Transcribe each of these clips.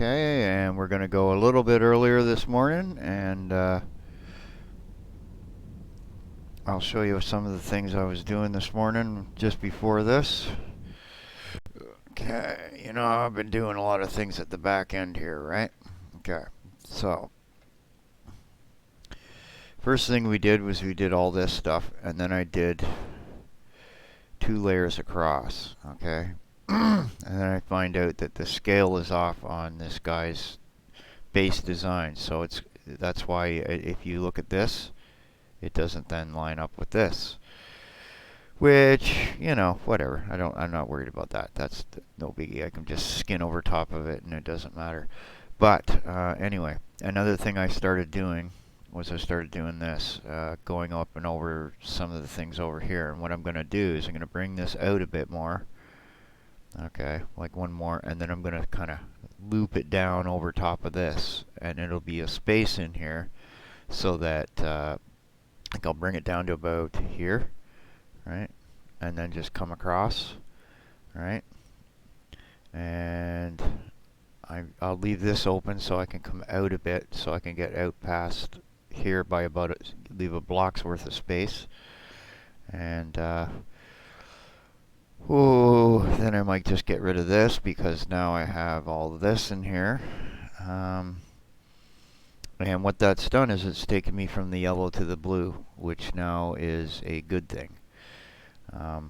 Okay, and we're going to go a little bit earlier this morning, and I'll show you some of the things I was doing this morning just before this. Okay, you know, I've been doing a lot of things at the back end here, right? Okay, so first thing we did was we did all this stuff, and then I did 2 layers across, okay? And then I find out that the scale is off on this guy's base design, so that's why if you look at this, it doesn't then line up with this. Which, you know, whatever. I'm not worried about that. That's no biggie. I can just skin over top of it and it doesn't matter. But anyway, another thing I started doing was I started doing this, going up and over some of the things over here. And what I'm going to do is I'm going to bring this out a bit more. Okay, like one more, and then I'm going to kind of loop it down over top of this, and it'll be a space in here so that I think I'll bring it down to about here, right? And then just come across, right? And I'll leave this open so I can come out a bit, so I can get out past here by about leave a block's worth of space. And then I might just get rid of this because now I have all of this in here. And what that's done is it's taken me from the yellow to the blue, which now is a good thing. A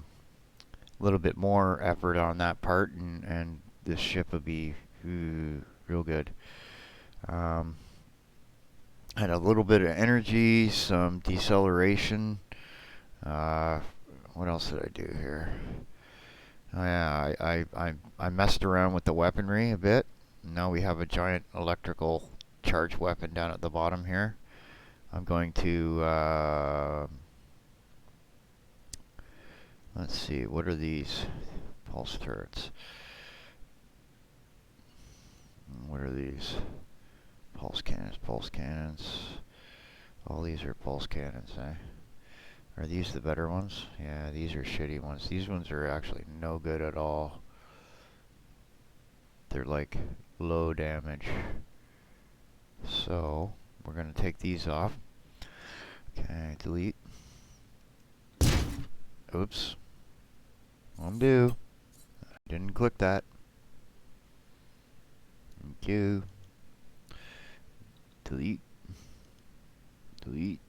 little bit more effort on that part, and this ship would be real good. Had a little bit of energy, some deceleration. What else did I do here? Oh yeah, I messed around with the weaponry a bit. Now we have a giant electrical charge weapon down at the bottom here. I'm going to let's see, what are these? Pulse turrets. What are these? Pulse cannons, pulse cannons. All these are pulse cannons, eh? Are these the better ones? Yeah, these are shitty ones. These ones are actually no good at all. They're like low damage. So, we're going to take these off. Okay, delete. Oops. Undo. Didn't click that. Thank you. Delete. Delete.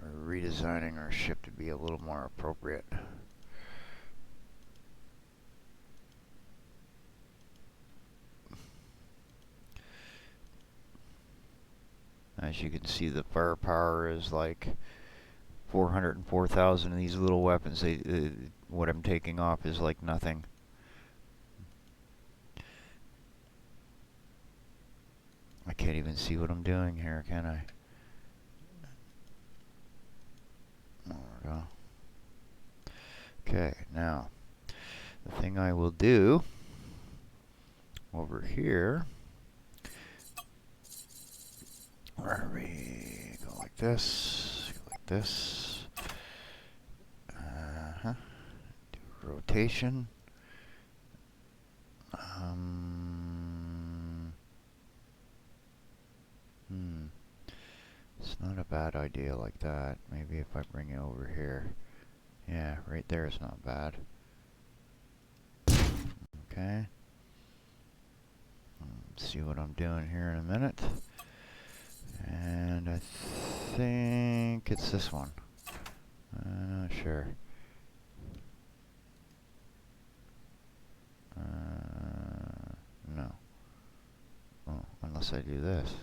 We're redesigning our ship to be a little more appropriate. As you can see, the firepower is like 404,000 of these little weapons. What I'm taking off is like nothing. I can't even see what I'm doing here, can I? There we go. Okay, now the thing I will do over here, where we go like this, do rotation. It's not a bad idea like that. Maybe if I bring it over here. Yeah, right there is not bad. Okay. Let's see what I'm doing here in a minute. And I think it's this one. I'm not sure. No. Oh, unless I do this.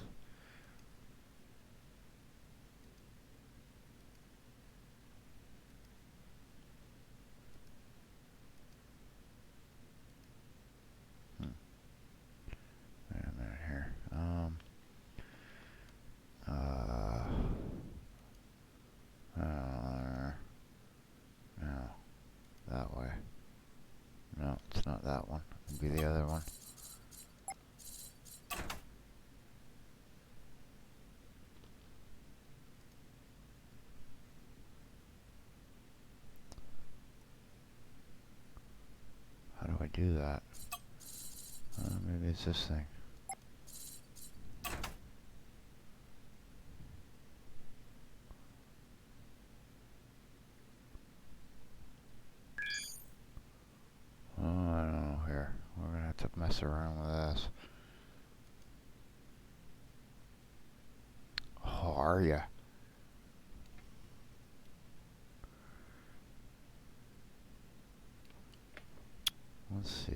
Wait a minute here. No, that way. No, it's not that one. It'd be the other one. How do I do that? Maybe Maybe it's this thing. Oh, I don't know here. We're gonna have to mess around with this. Oh, are ya? Let's see.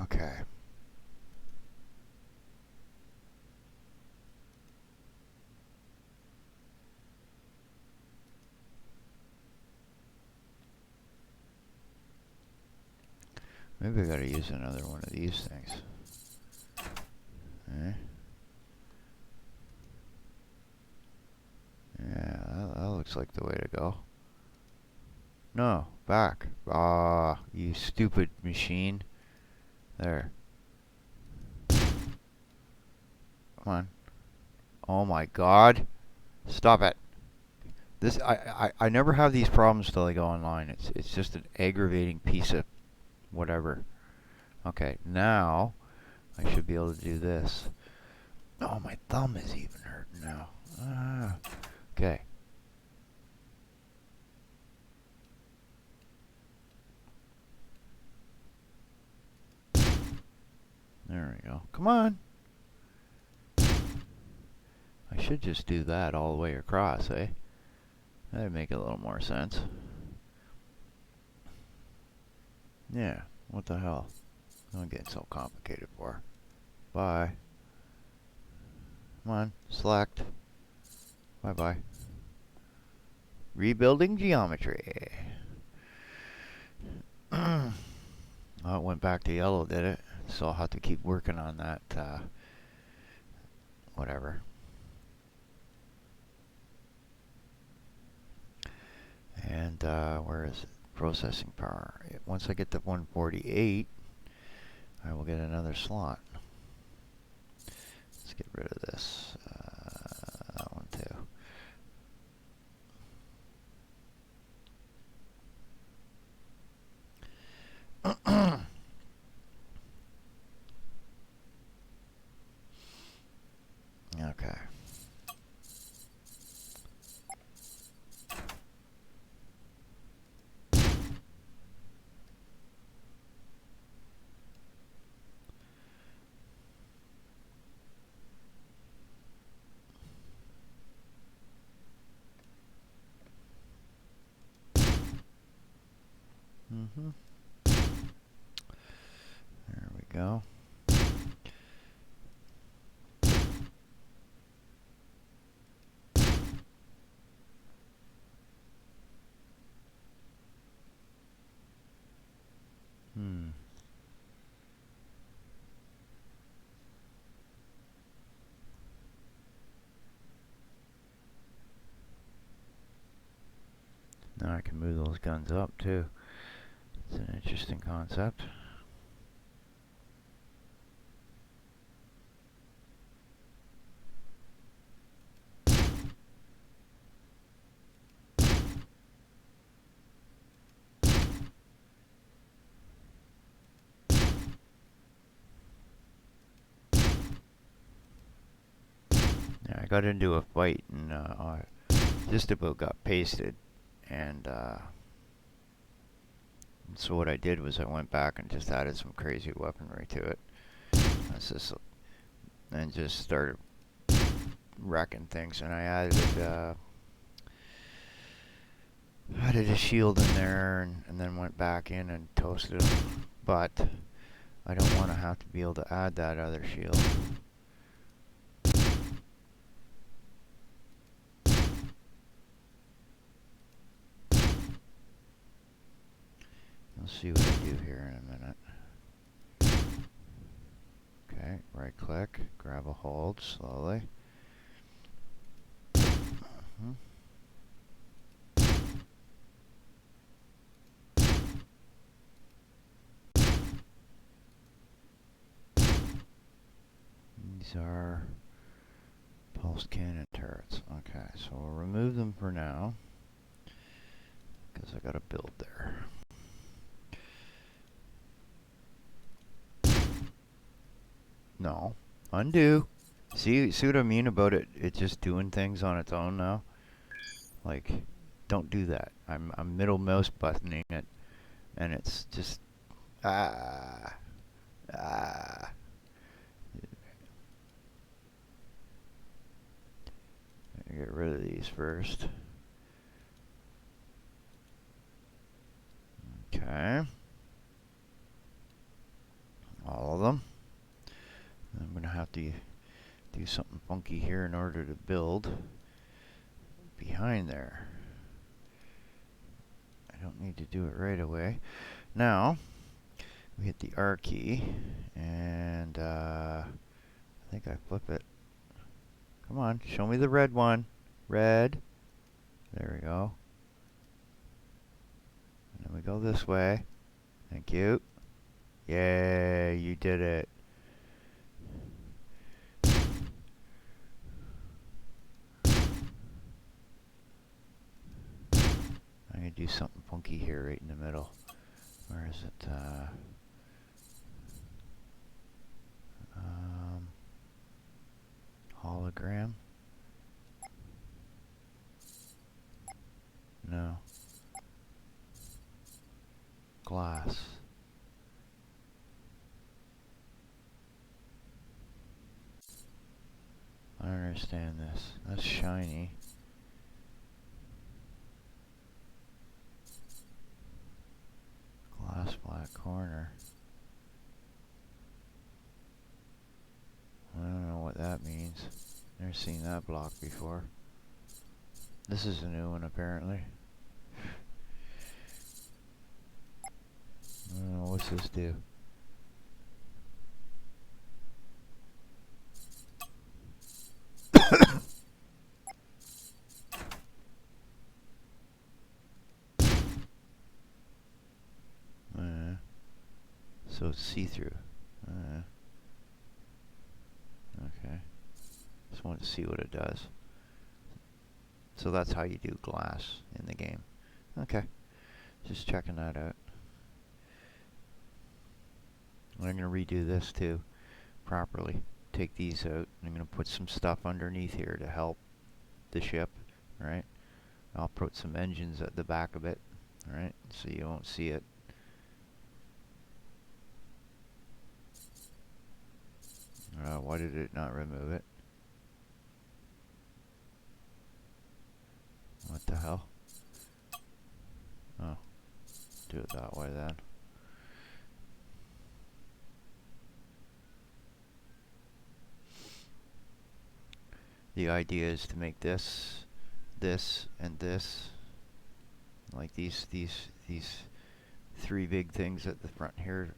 Okay. Maybe I gotta use another one of these things. Eh? Yeah, that looks like the way to go. No, back. Ah, you stupid machine. There. Come on. Oh my god. Stop it. This I never have these problems till I go online. It's just an aggravating piece of whatever. Okay, now I should be able to do this. Oh, my thumb is even hurting now. Okay. There we go. Come on. I should just do that all the way across, eh? That'd make a little more sense. Yeah, what the hell? Don't get so complicated for. Bye. Come on, select. Bye-bye. Rebuilding geometry. Oh, it went back to yellow, did it? So I'll have to keep working on that, whatever. And, where is it? Processing power. Once I get to 148, I will get another slot. Let's get rid of this. That one too. Okay. There we go. Now I can move those guns up too. It's an interesting concept. Yeah, I got into a fight and I just about got pasted, and so what I did was I went back and just added some crazy weaponry to it. That's just, and just started wrecking things, and I added a shield in there, and then went back in and toasted them. But I don't want to have to be able to add that other shield. We'll see what I do here in a minute. Okay, right click, grab a hold slowly. These are pulsed cannon turrets. Okay, so we'll remove them for now, because I got to build there. No. Undo. See what I mean about it? It just doing things on its own now? Like, don't do that. I'm middle mouse buttoning it, and it's just, ah, ah. Get rid of these first. Okay. All of them. I'm going to have to do something funky here in order to build behind there. I don't need to do it right away. Now, we hit the R key, and I think I flip it. Come on, show me the red one. Red. There we go. And then we go this way. Thank you. Yay, you did it. I'm going to do something funky here right in the middle. Where is it? Hologram? No. Glass. I don't understand this. That's shiny. Glass black corner. I don't know what that means. Never seen that block before. This is a new one apparently. I don't know, what's this do? So it's see-through. Okay. Just want to see what it does. So that's how you do glass in the game. Okay. Just checking that out. I'm going to redo this too, properly. Take these out. I'm going to put some stuff underneath here to help the ship, right? I'll put some engines at the back of it, right? So you won't see it. Why did it not remove it? What the hell? Oh, do it that way then. The idea is to make this, and this, like these three big things at the front here,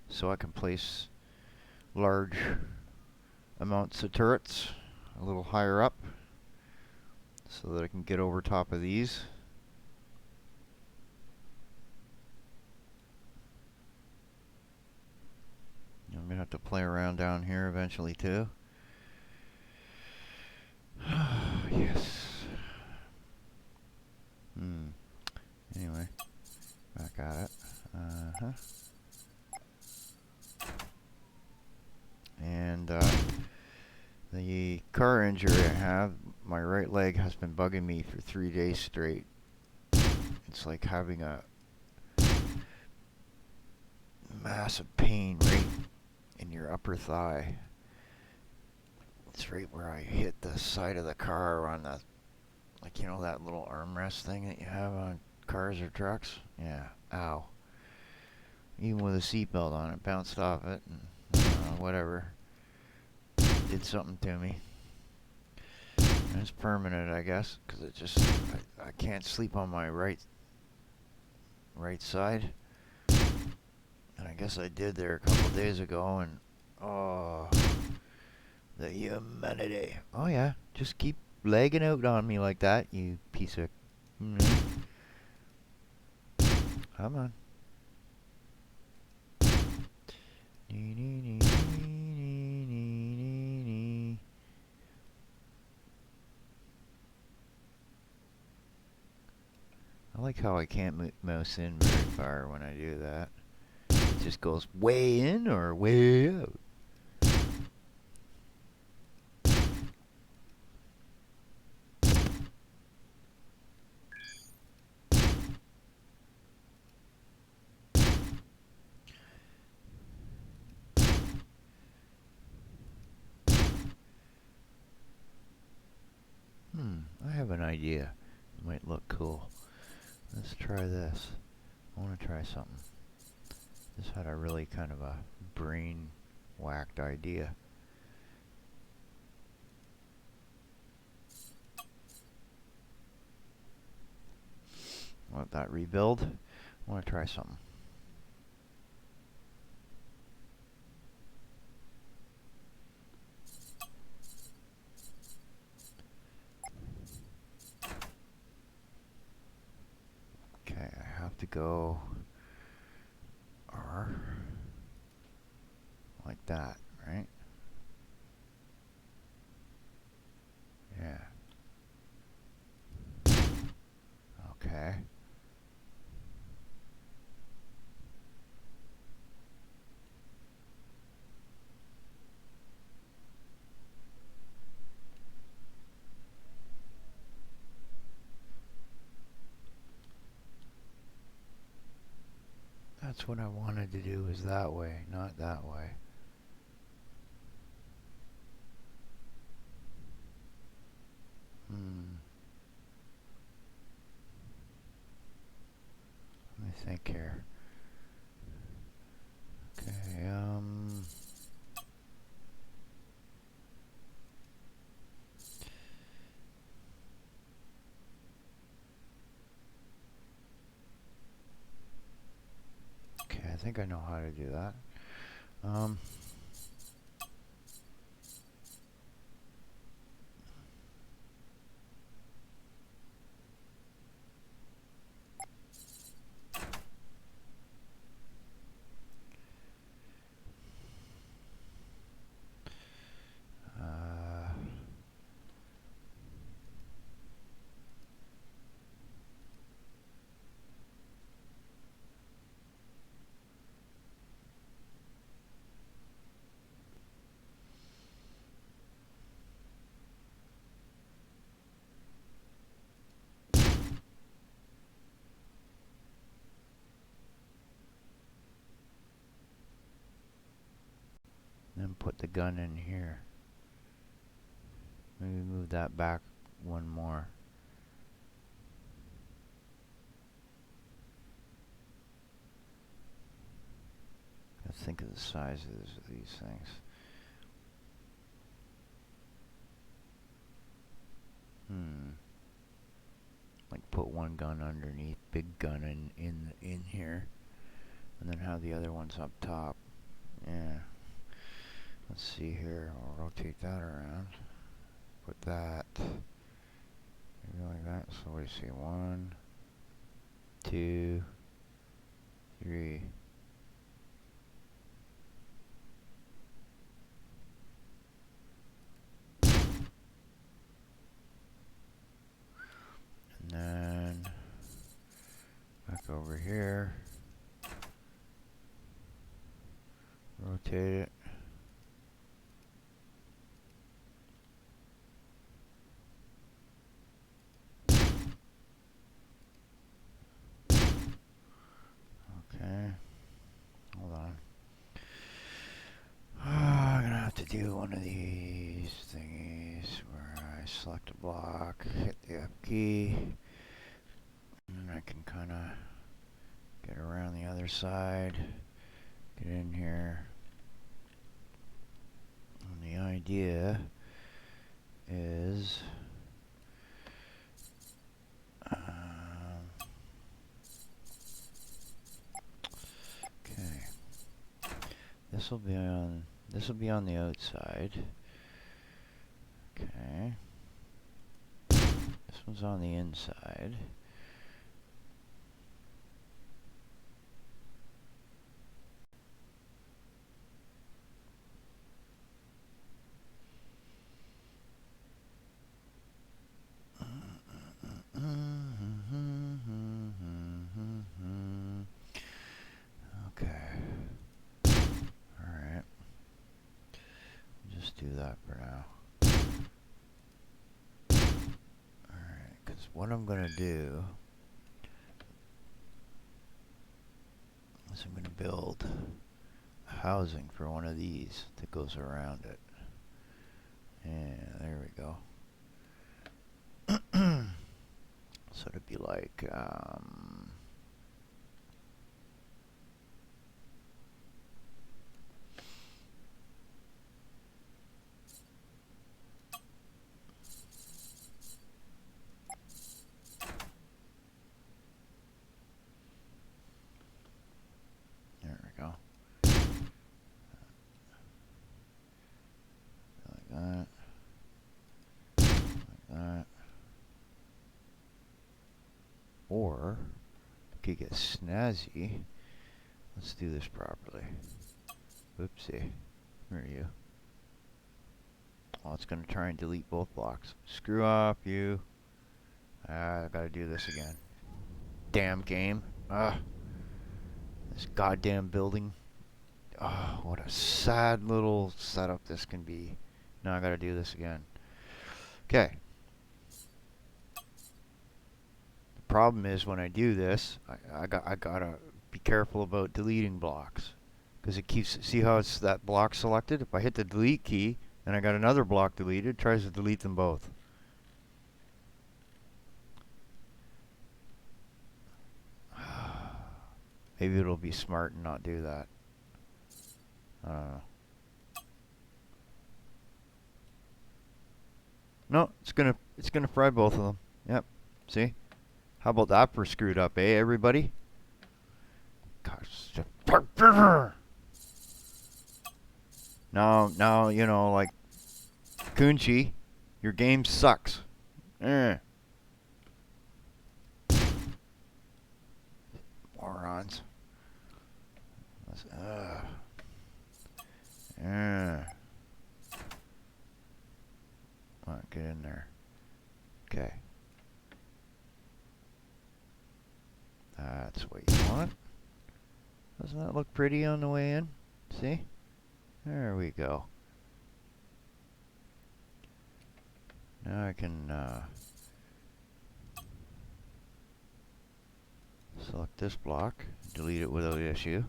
so I can place large amounts of turrets a little higher up so that I can get over top of these. I'm gonna have to play around down here eventually too. Yes. Anyway, back at it. And the car injury I have, my right leg has been bugging me for 3 days straight. It's like having a massive pain right in your upper thigh. It's right where I hit the side of the car on the, like, you know, that little armrest thing that you have on cars or trucks? Yeah, ow. Even with a seatbelt on it, bounced off it, and whatever. Did something to me. And it's permanent, I guess, because it just, I can't sleep on my right side. And I guess I did there a couple days ago, and oh, the humanity. Oh yeah, just keep legging out on me like that, you piece of... Come on. I like how I can't mouse in very far when I do that. It just goes way in or way out. an idea. It might look cool. Let's try this. I want to try something. This had a really kind of a brain whacked idea. Want that rebuild? I want to try something. Okay, I have to go R like that, right? Yeah. Okay. That's what I wanted to do, is that way, not that way. Let me think here. Okay, okay, I think I know how to do that. Then put the gun in here. Maybe move that back one more. Let's think of the size of these things. Like put one gun underneath, big gun in here, and then have the other ones up top. Yeah. Let's see here. I'll rotate that around. Put that maybe like that. So we see 1, 2, 3. And then back over here. Rotate it. Okay. Hold on. I'm gonna have to do one of these thingies where I select a block, hit the F key, and then I can kind of get around the other side, get in here. And the idea is okay. This will be on the outside. Okay. This one's on the inside. Okay. Alright. Just do that for now. Alright, because what I'm going to do is I'm going to build housing for one of these that goes around it. And there we go. So it'd be like, there we go. Like that. Like that. Or, we could get snazzy. Let's do this properly. Oopsie. Where are you? Oh, it's going to try and delete both blocks. Screw up, you. I gotta do this again. Damn game. This goddamn building. What a sad little setup this can be. Now I gotta do this again. Okay. The problem is when I do this, I gotta be careful about deleting blocks. Because it keeps, see how it's that block selected? If I hit the delete key, and I got another block deleted, it tries to delete them both. Maybe it'll be smart and not do that. I don't know. No, it's gonna fry both of them. Yep. See? How about that for screwed up, eh, everybody? Gosh. Now, you know, like, Kunchi, your game sucks. Morons. Come on, get in there. Okay. That's what you want. Doesn't that look pretty on the way in? See? There we go. Now I can select this block, delete it without issue.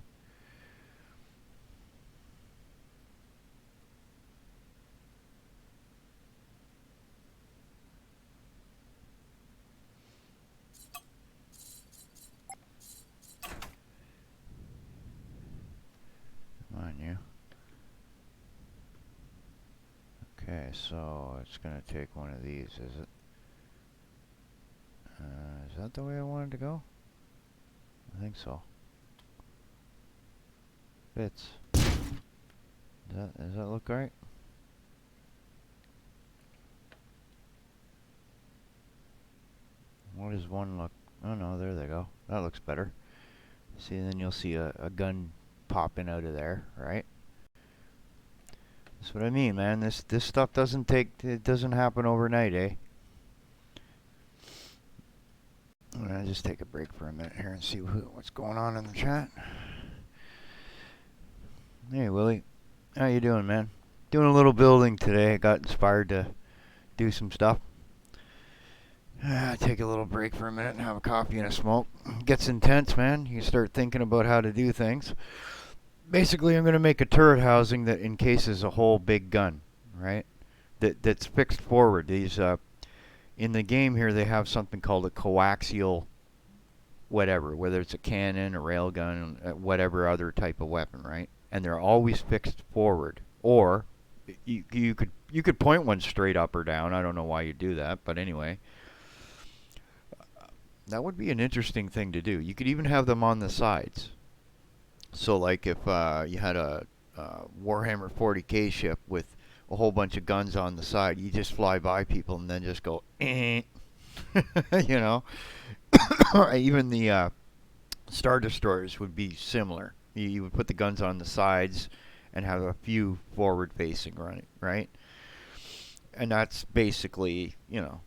Come on, you. Okay, so it's going to take one of these, is it? Is that the way I wanted to go? I think so. Fits. Does that look right? What does one look? Oh no, there they go. That looks better. See, then you'll see a gun popping out of there, right? That's what I mean, man. This stuff doesn't happen overnight, eh? I'm gonna just take a break for a minute here and see what's going on in the chat. Hey, Willie. How you doing, man? Doing a little building today. I got inspired to do some stuff. Take a little break for a minute and have a coffee and a smoke. Gets intense, man. You start thinking about how to do things. Basically, I'm going to make a turret housing that encases a whole big gun, right? That's fixed forward. These in the game here, they have something called a coaxial whatever, whether it's a cannon, a railgun, whatever other type of weapon, right? And they're always fixed forward. Or you could point one straight up or down. I don't know why you do that, but anyway. That would be an interesting thing to do. You could even have them on the sides. So like if you had a Warhammer 40k ship with a whole bunch of guns on the side, you just fly by people and then just go, eh. You know? Even the Star Destroyers would be similar. You would put the guns on the sides and have a few forward facing running, right? And that's basically, you know.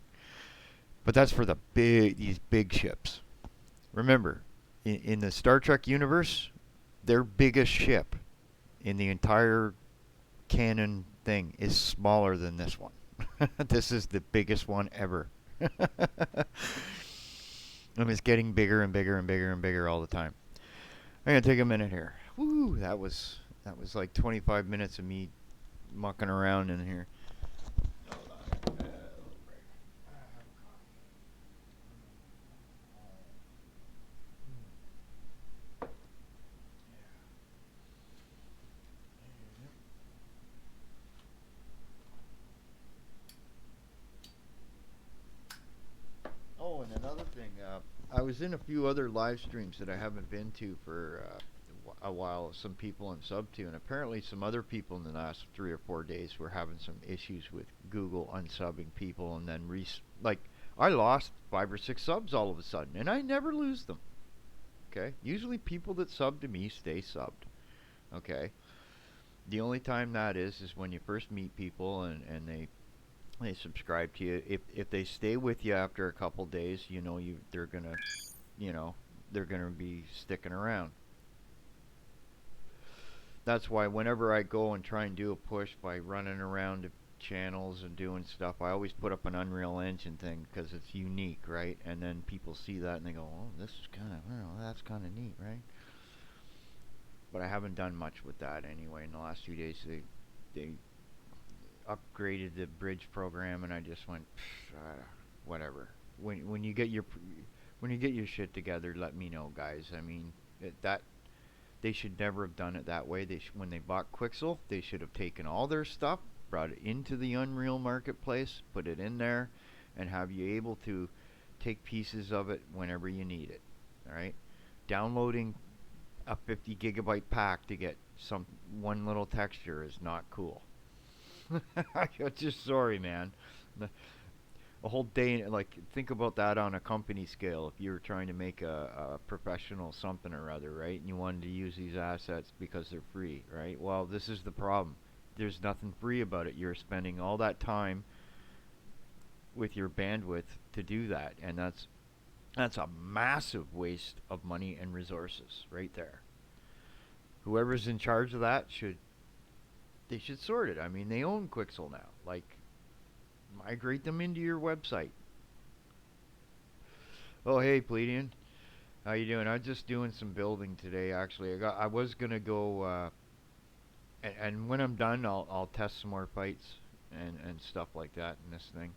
But that's for these big ships. Remember, in the Star Trek universe, their biggest ship in the entire canon thing is smaller than this one. This is the biggest one ever. And it's getting bigger and bigger and bigger and bigger all the time. I'm gonna take a minute here. Woo! That was like 25 minutes of me mucking around in here. thing. I was in a few other live streams that I haven't been to for a while. Some people I'm sub to, and apparently some other people in the last 3 or 4 days were having some issues with Google unsubbing people, and then like I lost 5 or 6 subs all of a sudden, and I never lose them. Okay, usually people that sub to me stay subbed. Okay, the only time that is when you first meet people and they subscribe to you. If they stay with you after a couple days, you know they're gonna you know they're gonna be sticking around. That's why whenever I go and try and do a push by running around the channels and doing stuff, I always put up an Unreal Engine thing because it's unique, right? And then people see that and they go, "Oh, this is kind of, well, that's kind of neat, right?" But I haven't done much with that anyway. In the last few days, they upgraded the bridge program, and I just went, whatever. When you get your shit together, let me know, guys. I mean, that they should never have done it that way. When they bought Quixel, they should have taken all their stuff, brought it into the Unreal Marketplace, put it in there, and have you able to take pieces of it whenever you need it. All right, downloading a 50 gigabyte pack to get some one little texture is not cool. I'm just sorry, man. A whole day, like, think about that on a company scale. If you were trying to make a professional something or other, right, and you wanted to use these assets because they're free, right? Well, this is the problem. There's nothing free about it. You're spending all that time with your bandwidth to do that, and that's a massive waste of money and resources right there. Whoever's in charge of that should sort it. I mean, they own Quixel now. Like, migrate them into your website. Oh, hey, Pledian. How you doing? I'm just doing some building today, actually. I was gonna go, and when I'm done, I'll test some more fights and stuff like that in this thing.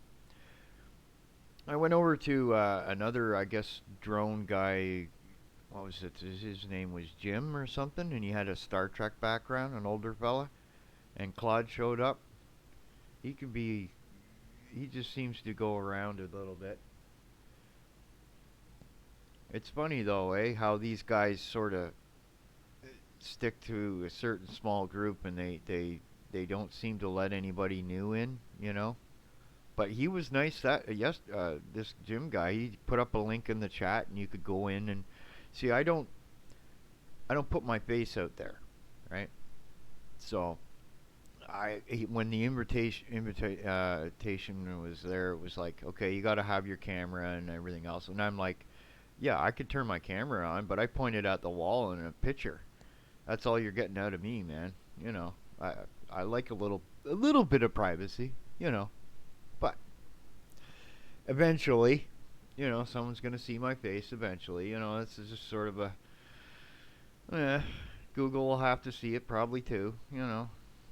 I went over to another, I guess, drone guy. What was it? His name was Jim or something, and he had a Star Trek background, an older fella. And Claude showed up. He could be. He just seems to go around a little bit. It's funny though, eh? How these guys sort of stick to a certain small group, and they don't seem to let anybody new in, you know. But he was nice. That yes, this Jim guy, he put up a link in the chat, and you could go in and see. I don't put my face out there, right? So when the invitation was there, it was like, okay, you got to have your camera and everything else, and I'm like, yeah, I could turn my camera on, but I pointed at the wall in a picture. That's all you're getting out of me, man. You know, I like a little bit of privacy, you know, but eventually, someone's gonna see my face eventually. This is just sort of a, eh, Google will have to see it probably too.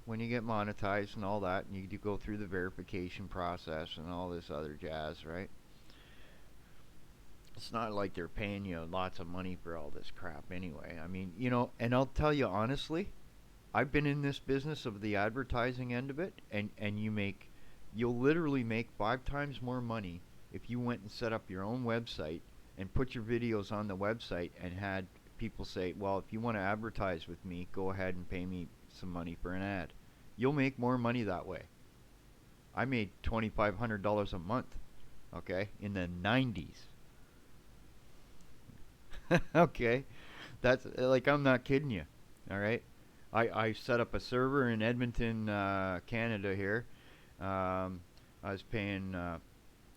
When you get monetized and all that, and you do go through the verification process and all this other jazz, right? It's not like they're paying you lots of money for all this crap anyway. I mean, and I'll tell you honestly, I've been in this business of the advertising end of it, and you'll literally make 5 times more money if you went and set up your own website and put your videos on the website and had people say, well, if you want to advertise with me, go ahead and pay me some money for an ad. You'll make more money that way. I made $2,500 a month, okay, in the 90s. Okay, that's like, I'm not kidding you. All right, I set up a server in Edmonton, Canada here. I was paying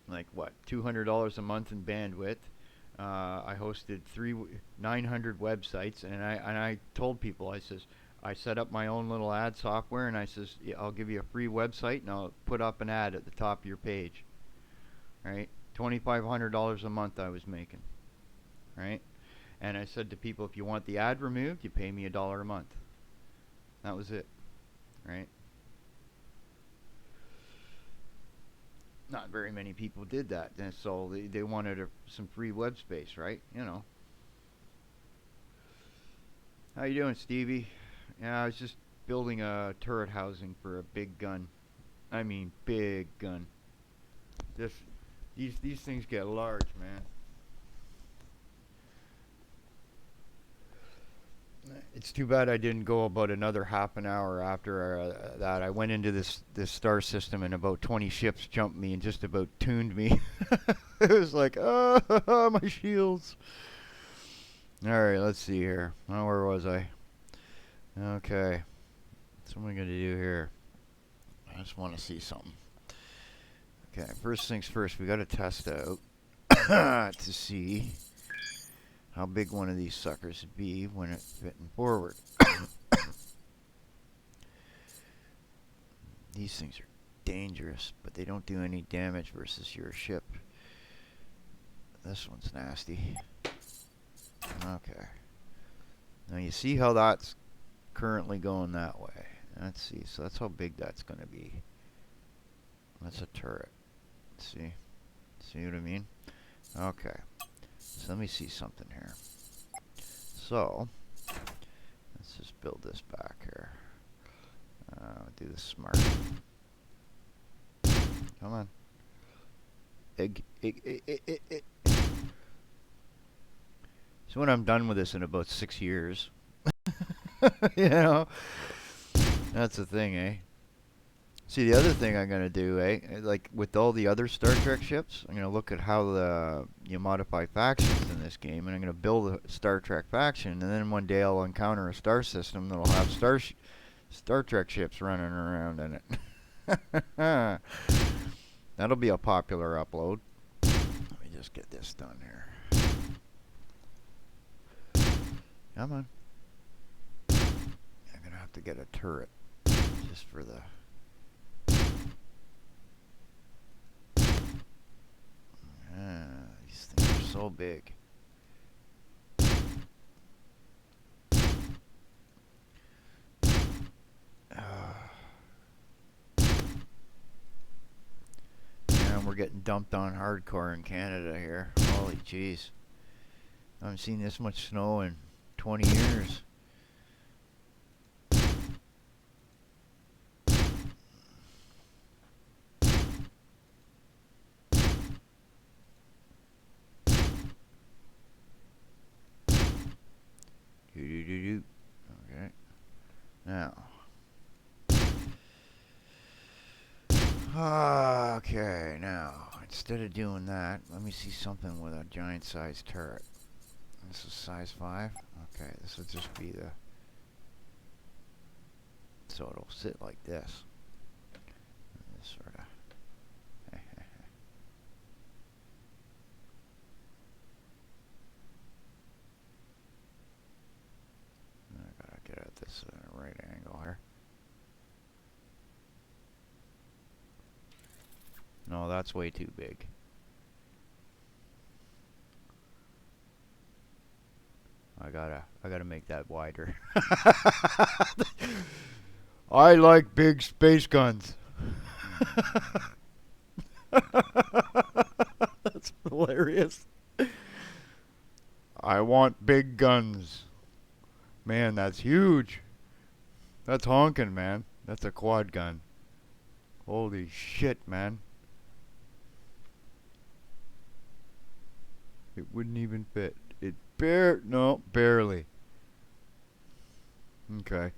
like what, $200 a month in bandwidth. I hosted 900 websites, and I told people, I set up my own little ad software, and I says, yeah, I'll give you a free website, and I'll put up an ad at the top of your page. Right, $2,500 a month I was making. Right. And I said to people, if you want the ad removed, you pay me $1 a month. That was it, right? Not very many people did that, and so they wanted some free web space, right? How you doing, Stevie? Yeah, I was just building a turret housing for a big gun. I mean, big gun. These things get large, man. It's too bad I didn't go about another half an hour after that. I went into this star system and about 20 ships jumped me and just about tuned me. It was like, oh, my shields. All right, let's see here. Oh, where was I? Okay, so what am I gonna do here? I just want to see something. Okay, first things first, we got to test out to see how big one of these suckers would be when it's fitting forward. These things are dangerous, but they don't do any damage versus your ship. This one's nasty. Okay. Now you see how that's currently going that way. Let's see. So that's how big that's going to be. That's a turret. See? See what I mean? Okay. So let me see something here. So, let's just build this back here. Do this smart. Come on. Egg. So when I'm done with this in about 6 years, you know, that's the thing, eh? See, the other thing I'm gonna do, eh? Like with all the other Star Trek ships, I'm gonna look at how you modify factions in this game, and I'm gonna build a Star Trek faction, and then one day I'll encounter a star system that'll have Star Trek ships running around in it. That'll be a popular upload. Let me just get this done here. Come on. I'm gonna have to get a turret just for the. These things are so big. And we're getting dumped on hardcore in Canada here. Holy jeez. I haven't seen this much snow in 20 years. Okay. Now. Okay, now, instead of doing that, let me see something with a giant size turret. This is size 5. Okay, this will just be the... So it'll sit like this. This sort of... I gotta get at this at a right angle here. No, that's way too big. I gotta make that wider. I like big space guns. That's hilarious. I want big guns. Man, that's huge. That's honking, man. That's a quad gun. Holy shit, man. It wouldn't even fit. It barely. Okay.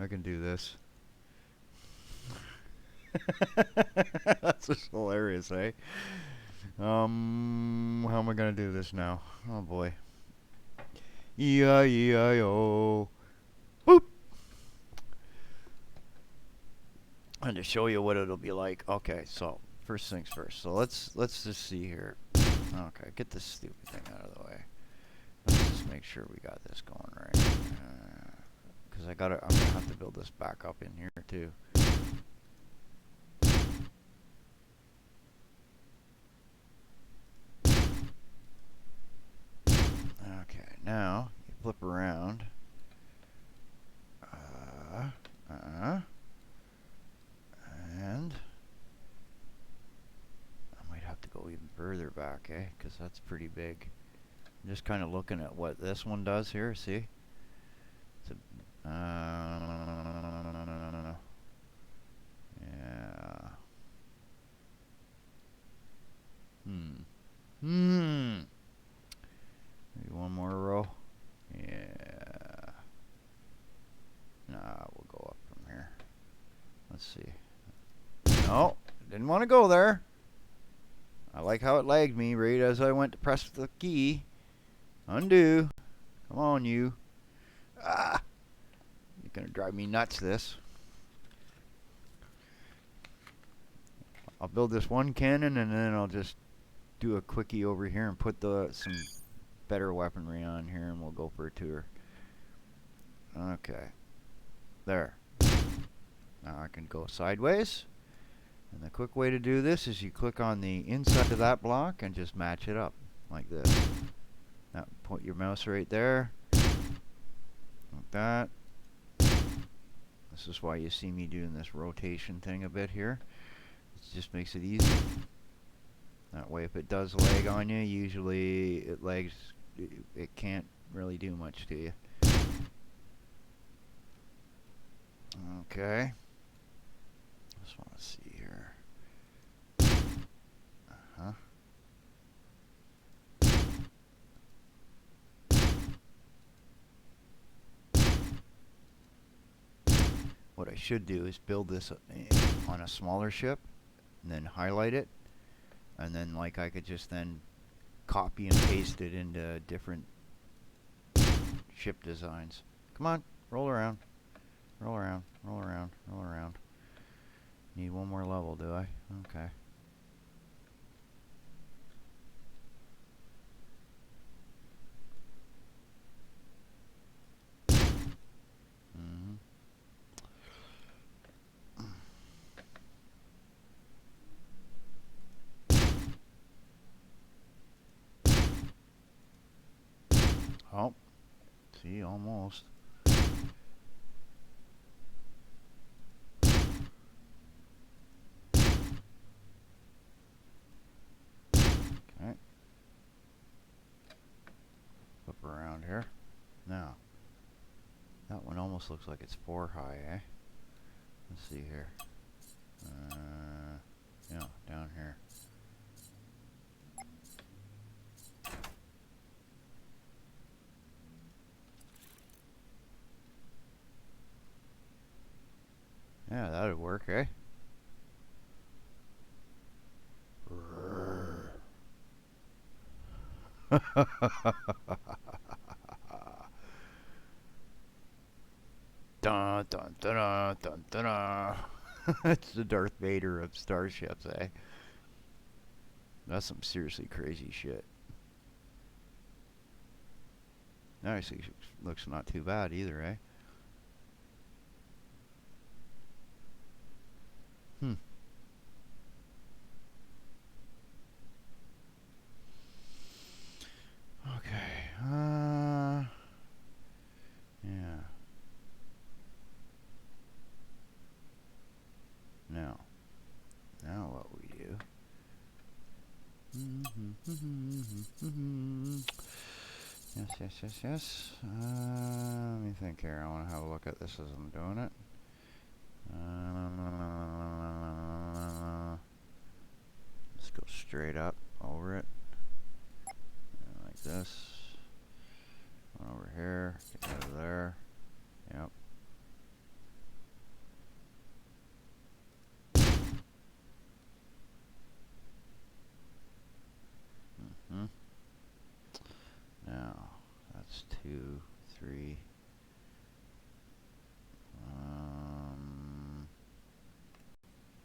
I can do this. That's just hilarious, eh? How am I gonna do this now? Oh boy. E-I-E-I-O. Boop. And to show you what it'll be like. Okay, so first things first. So let's just see here. Okay, get this stupid thing out of the way. Let's just make sure we got this going right. Because I'm gonna have to build this back up in here too. Okay, now you flip around. And I might have to go even further back, eh? Because that's pretty big. I'm just kind of looking at what this one does here. See? It's a, no. Yeah. Maybe one more row. Yeah. Let's see. No, didn't want to go there. I like how it lagged me right as I went to press the key. Undo. Come on, you. Ah! You're gonna drive me nuts, this. I'll build this one cannon and then I'll just do a quickie over here and put some better weaponry on here and we'll go for a tour. Okay. There. Now I can go sideways. And the quick way to do this is you click on the inside of that block and just match it up like this. Now put your mouse right there. Like that. This is why you see me doing this rotation thing a bit here. It just makes it easy. That way if it does lag on you, usually it lags, it can't really do much to you. Okay. Just want to see here. Uh-huh. What I should do is build this on a smaller ship and then highlight it, and then like I could just then copy and paste it into different ship designs. Come on, roll around. Roll around, roll around, roll around. Need one more level, do I? Okay. Oh, see, almost. Okay. Flip around here. Now, that one almost looks like it's 4 high, eh? Let's see here. Yeah, down here. Yeah, that would work, eh? Dun dun dun dun dun dun. It's the Darth Vader of starships, eh? That's some seriously crazy shit. Actually, looks not too bad either, eh? Okay. Yeah. Now what we do? Yes. Let me think here. I want to have a look at this as I'm doing it. Let's go straight up over it. Like this. One over here. Get out of there. Yep. Now, that's 2, 3.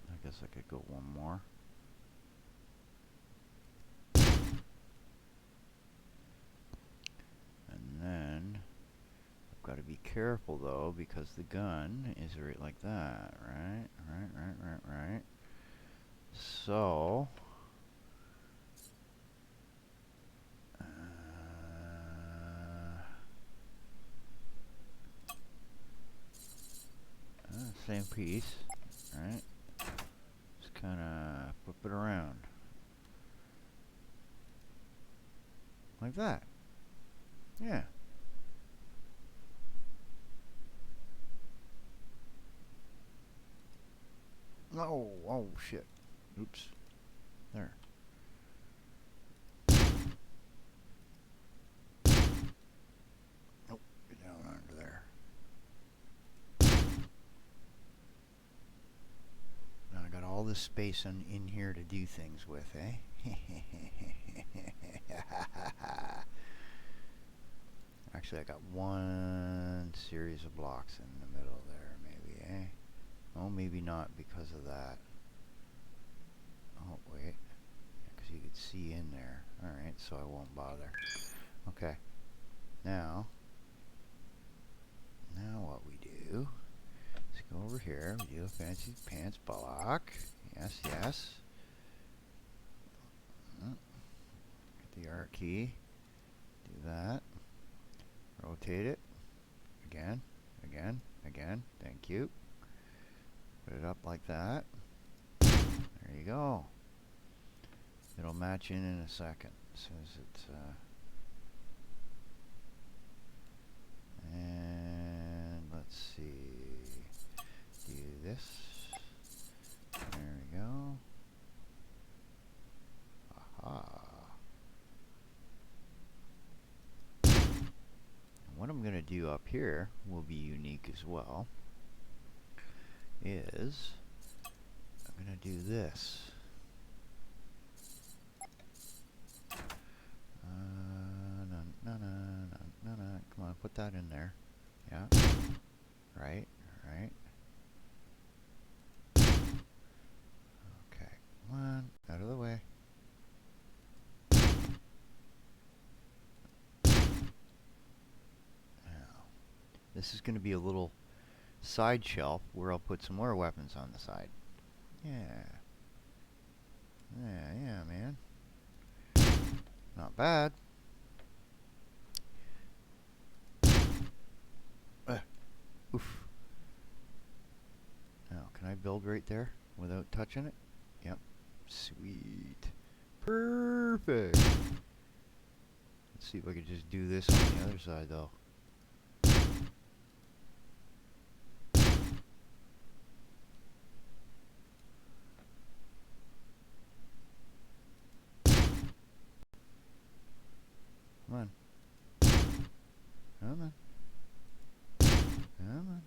I guess I could go one more. And then, I've got to be careful though, because the gun is right like that, right? Right. So, same piece, right? Just kind of flip it around. Like that. Yeah. Oh shit. Oops. There. Nope, get down under there. this space in here to do things with, eh? Actually, I got one series of blocks in the middle there, maybe, eh? Oh, maybe not because of that. Oh, wait. Because you could see in there. Alright, so I won't bother. Okay. Now what we do is go over here. We do a fancy pants block. Yes, yes. Get the R key. Do that. Rotate it. Again, again, again. Thank you. Put it up like that. There you go. It'll match in a second. As soon as it's and let's see. Do this. There we go. Aha. What I'm going to do up here will be unique as well. Is I'm going to do this. Come on, put that in there. Yeah. Right, right. Okay, come on, out of the way. Now, this is going to be a little side shelf where I'll put some more weapons on the side. Yeah. Yeah, man. Not bad. Oof. Now, can I build right there without touching it? Yep. Sweet. Perfect. Let's see if I can just do this on the other side, though. Come on. Come on. Come on.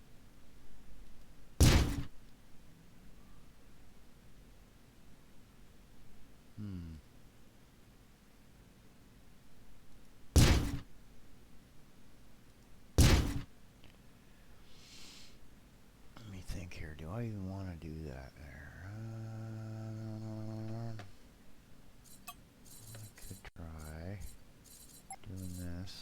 Let me think here. Do I even want to do that there? I could try doing this.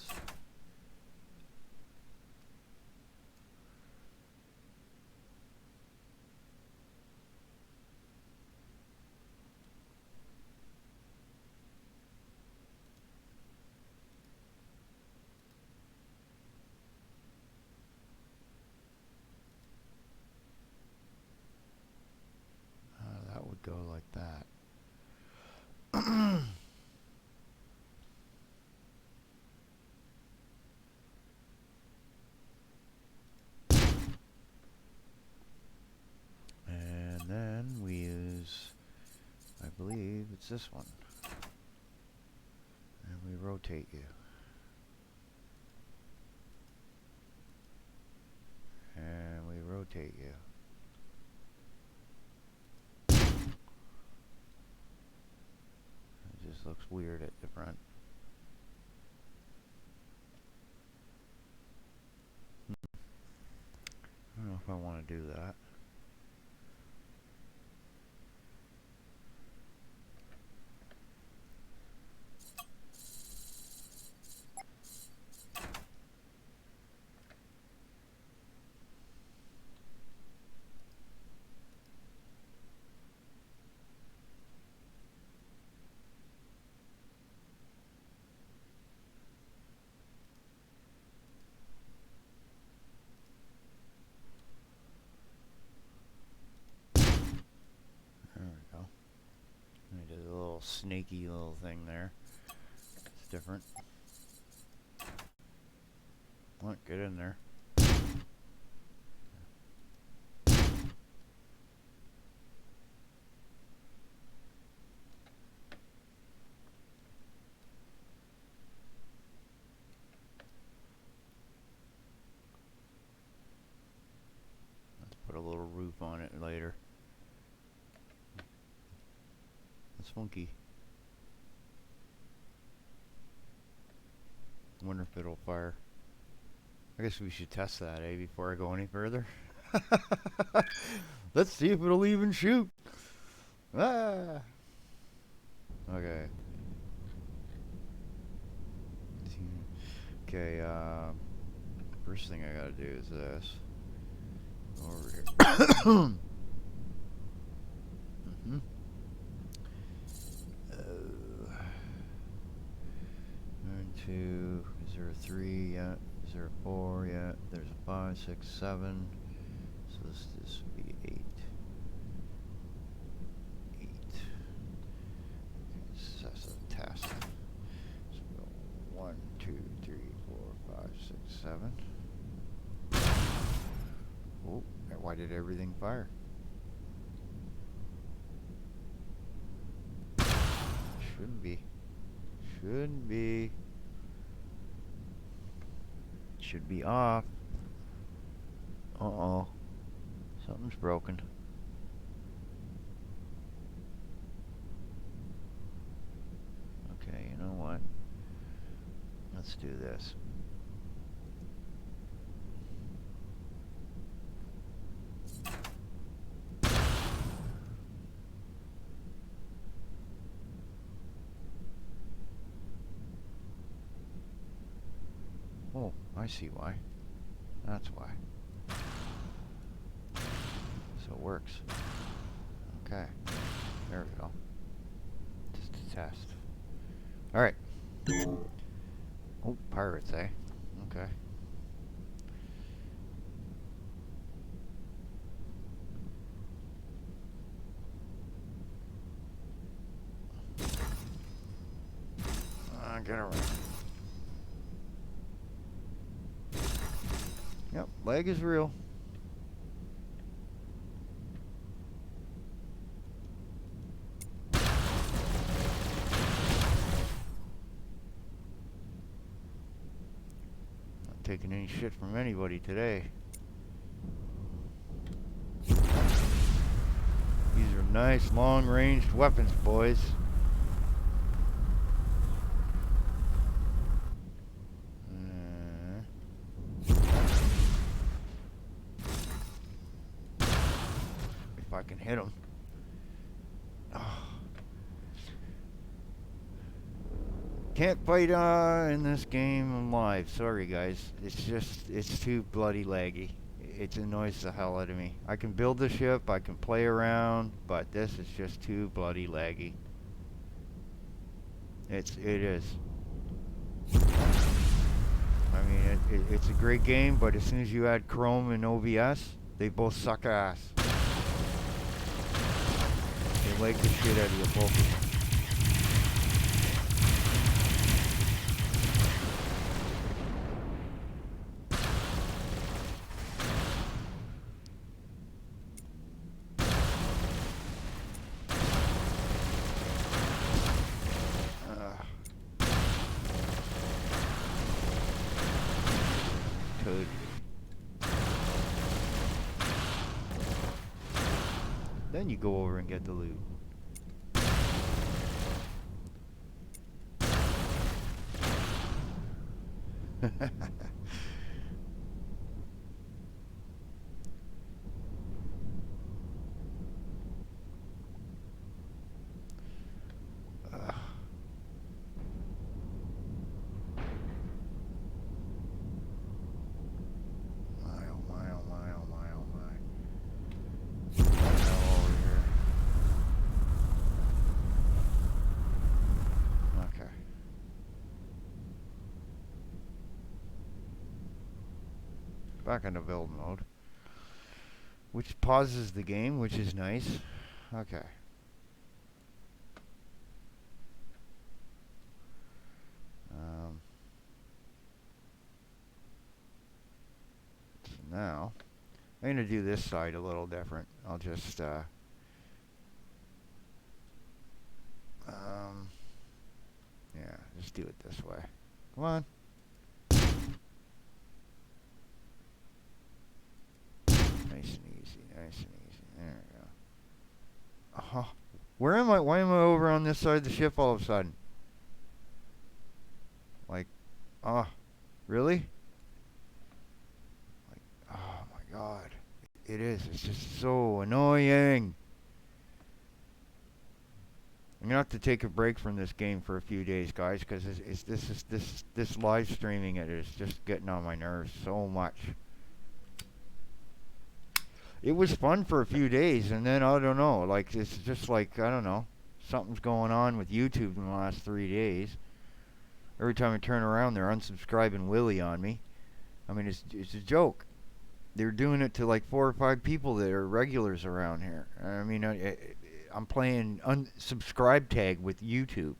That would go like that. And then we use, I believe it's this one. And we rotate you. And we rotate you. It just looks weird at the front. I don't know if I want to do that. There we go. I did a little snaky little thing there. It's different. What? Get in there. Let's put a little roof on it later. It's funky. Wonder if it'll fire. I guess we should test that, before I go any further. Let's see if it'll even shoot. Ah. Okay. Okay, first thing I gotta do is this. Over here. Mm-hmm. Two. Is there a 3 yet? Is there a 4 yet? There's a 5, 6, 7. So this would be 8. 8. Okay, so that's a test. So we go 1, 2, 3, 4, 5, 6, 7. Oh, why did everything fire? Shouldn't be. Shouldn't be. Should be off. Uh-oh. Something's broken. Okay, you know what? Let's do this. Oh, I see why. That's why. So it works. Okay. There we go. Just a test. Alright. Oh, pirates, eh? Okay. Get around. Yep, lag is real. Not taking any shit from anybody today. These are nice long-ranged weapons, boys. If I can hit them. Oh. Can't fight in this game live. Sorry, guys. It's too bloody laggy. It annoys the hell out of me. I can build the ship, I can play around, but this is just too bloody laggy. It is. I mean, it's a great game, but as soon as you add Chrome and OBS, they both suck ass. They like the shit out of you both. Then you go over and get the loot. Back into build mode, which pauses the game, which is nice. Okay. So now I'm going to do this side a little different. I'll just yeah, just do it this way. Come on. Nice and easy, nice and easy. There we go. Where am I? Why am I over on this side of the ship all of a sudden? Like, oh, really? Like, oh my god. It is. It's just so annoying. I'm gonna have to take a break from this game for a few days, guys, because this live streaming it is just getting on my nerves so much. It was fun for a few days, and then I don't know, like it's just like I don't know, something's going on with YouTube in the last 3 days. Every time I turn around, they're unsubscribing Willie on me. I mean, it's a joke. They're doing it to like 4 or 5 people that are regulars around here. I mean, I'm playing unsubscribe tag with YouTube.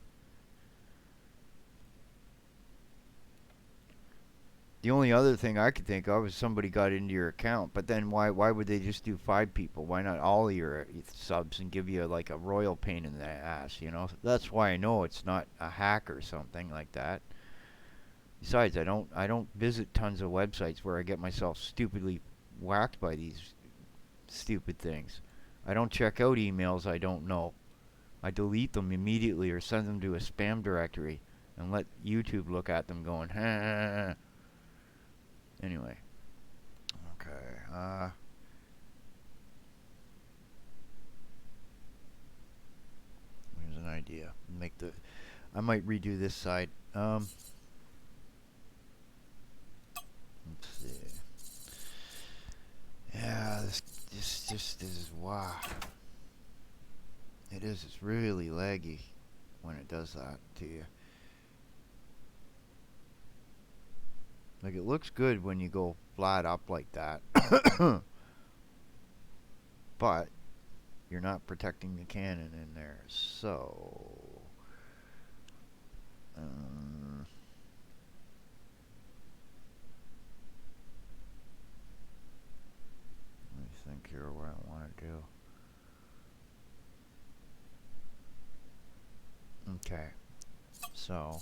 The only other thing I could think of is somebody got into your account, but then why would they just do 5 people? Why not all of your subs and give you like a royal pain in the ass? You know, that's why I know it's not a hack or something like that. Besides, I don't visit tons of websites where I get myself stupidly whacked by these stupid things. I don't check out emails I don't know. I delete them immediately or send them to a spam directory and let YouTube look at them going, ha. Anyway. Okay. Here's an idea. I might redo this side. Let's see. Yeah, this just is wow. It is. It's really laggy when it does that to you. Like it looks good when you go flat up like that, but you're not protecting the cannon in there. So, let me think here what I want to do. Okay, so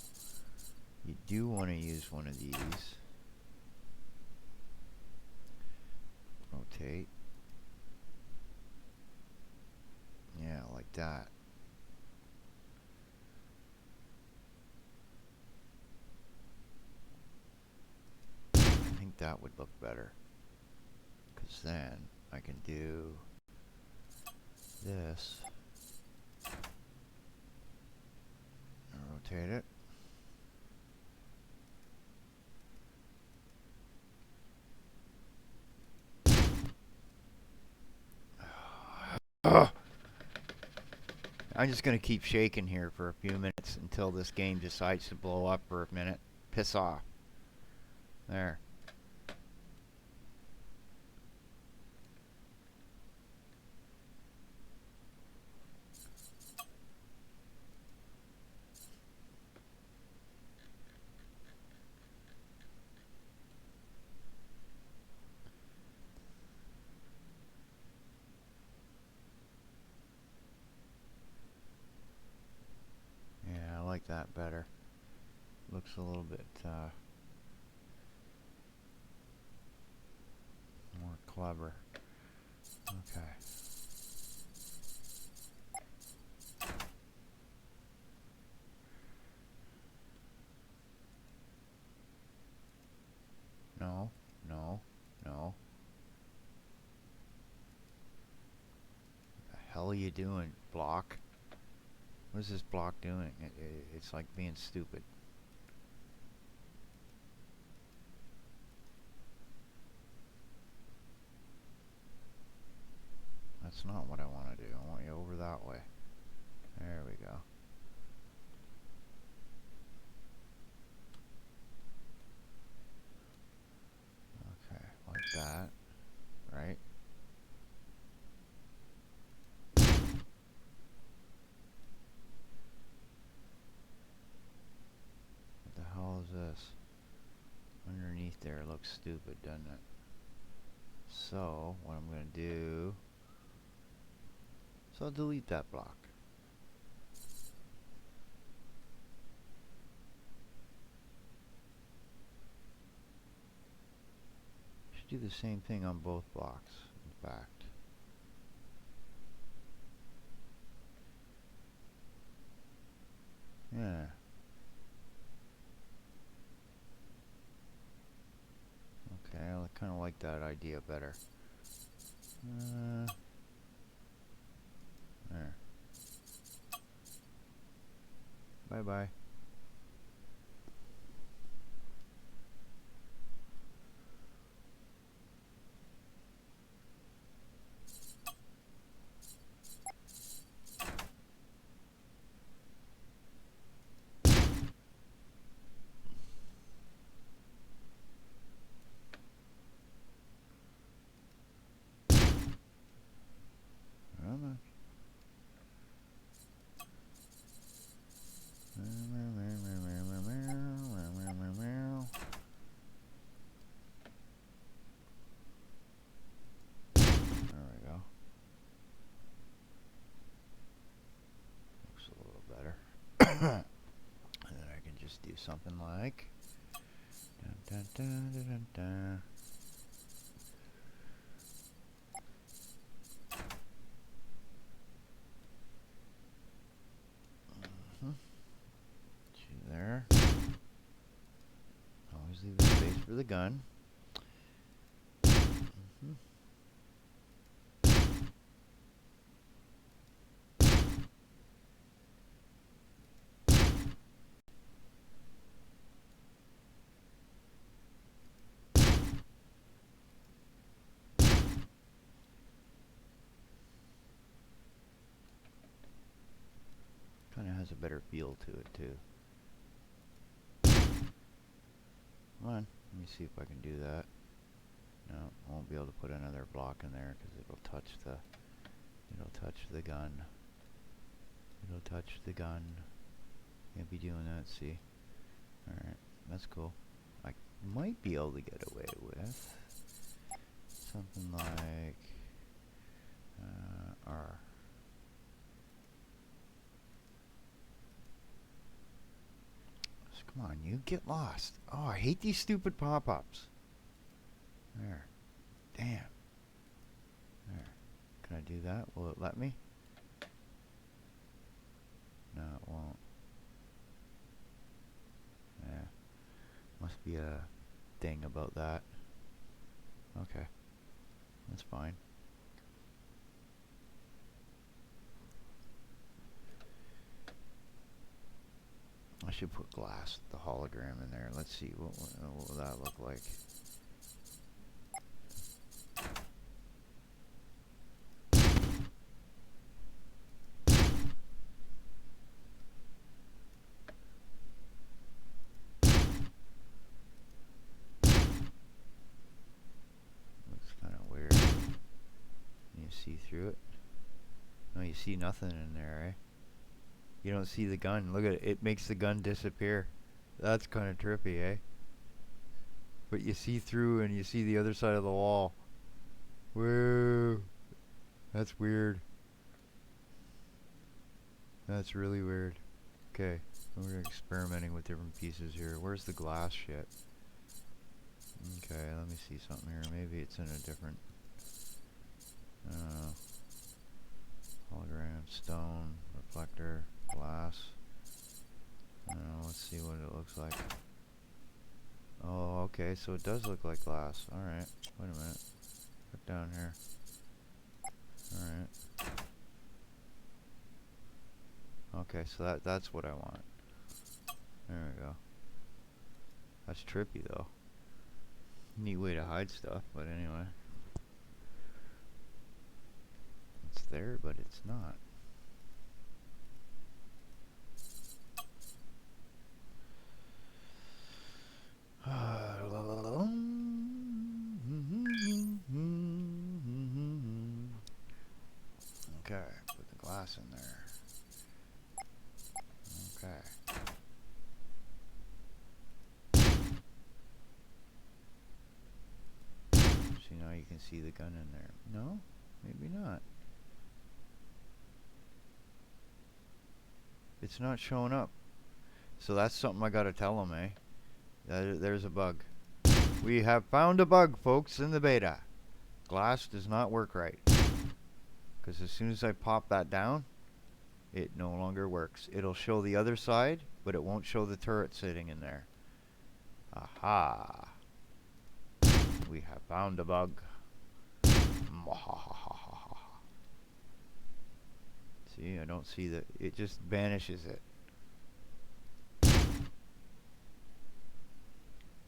you do want to use one of these. Rotate. Yeah, like that. I think that would look better. Because then I can do this. And rotate it. Ugh. I'm just going to keep shaking here for a few minutes until this game decides to blow up for a minute. Piss off. There. Yeah, I like that better. Looks a little bit more clever. Okay. No, no, no. What the hell are you doing, block? What is this block doing? It's like being stupid. That's not what I want to do. I want you over that way. There we go. Okay, like that. Right? What the hell is this? Underneath there looks stupid, doesn't it? So, what I'm going to do... So I'll delete that block. Should do the same thing on both blocks, in fact. Yeah. Okay, I kind of like that idea better. There. Bye-bye. There we go. Looks a little better. And then I can just do something like dun, dun, dun, dun, dun, dun. There. Always leave a space for the gun. Kind of has a better feel to it too. Come on, let me see if I can do that. No, I won't be able to put another block in there because it'll touch the gun. It'll touch the gun. Can't be doing that, see? Alright, that's cool. I might be able to get away with something like R. Come on, you get lost. Oh, I hate these stupid pop-ups. There. Damn. There. Can I do that? Will it let me? No, it won't. Yeah. Must be a thing about that. Okay. That's fine. I should put glass, the hologram in there. Let's see, what will that look like? Looks kind of weird. You see through it? No, you see nothing in there, eh? You don't see the gun. Look at it. It makes the gun disappear. That's kind of trippy, eh? But you see through and you see the other side of the wall. Whoa. That's weird. That's really weird. Okay. We're experimenting with different pieces here. Where's the glass shit? Okay, let me see something here. Maybe it's in a different... I don't know. Hologram, stone, reflector, glass. I don't know, let's see what it looks like. Oh, okay, so it does look like glass. Alright, wait a minute. Look down here. Alright. Okay, so that's what I want. There we go. That's trippy though. Neat way to hide stuff, but anyway. It's there, but it's not. Okay, put the glass in there. Okay. See, now you can see the gun in there. No? Maybe not. It's not showing up. So that's something I gotta tell them, eh? There's a bug. We have found a bug, folks, in the beta. Glass does not work right. Because as soon as I pop that down, it no longer works. It'll show the other side, but it won't show the turret sitting in there. Aha! We have found a bug. See, I don't see that. It just banishes it.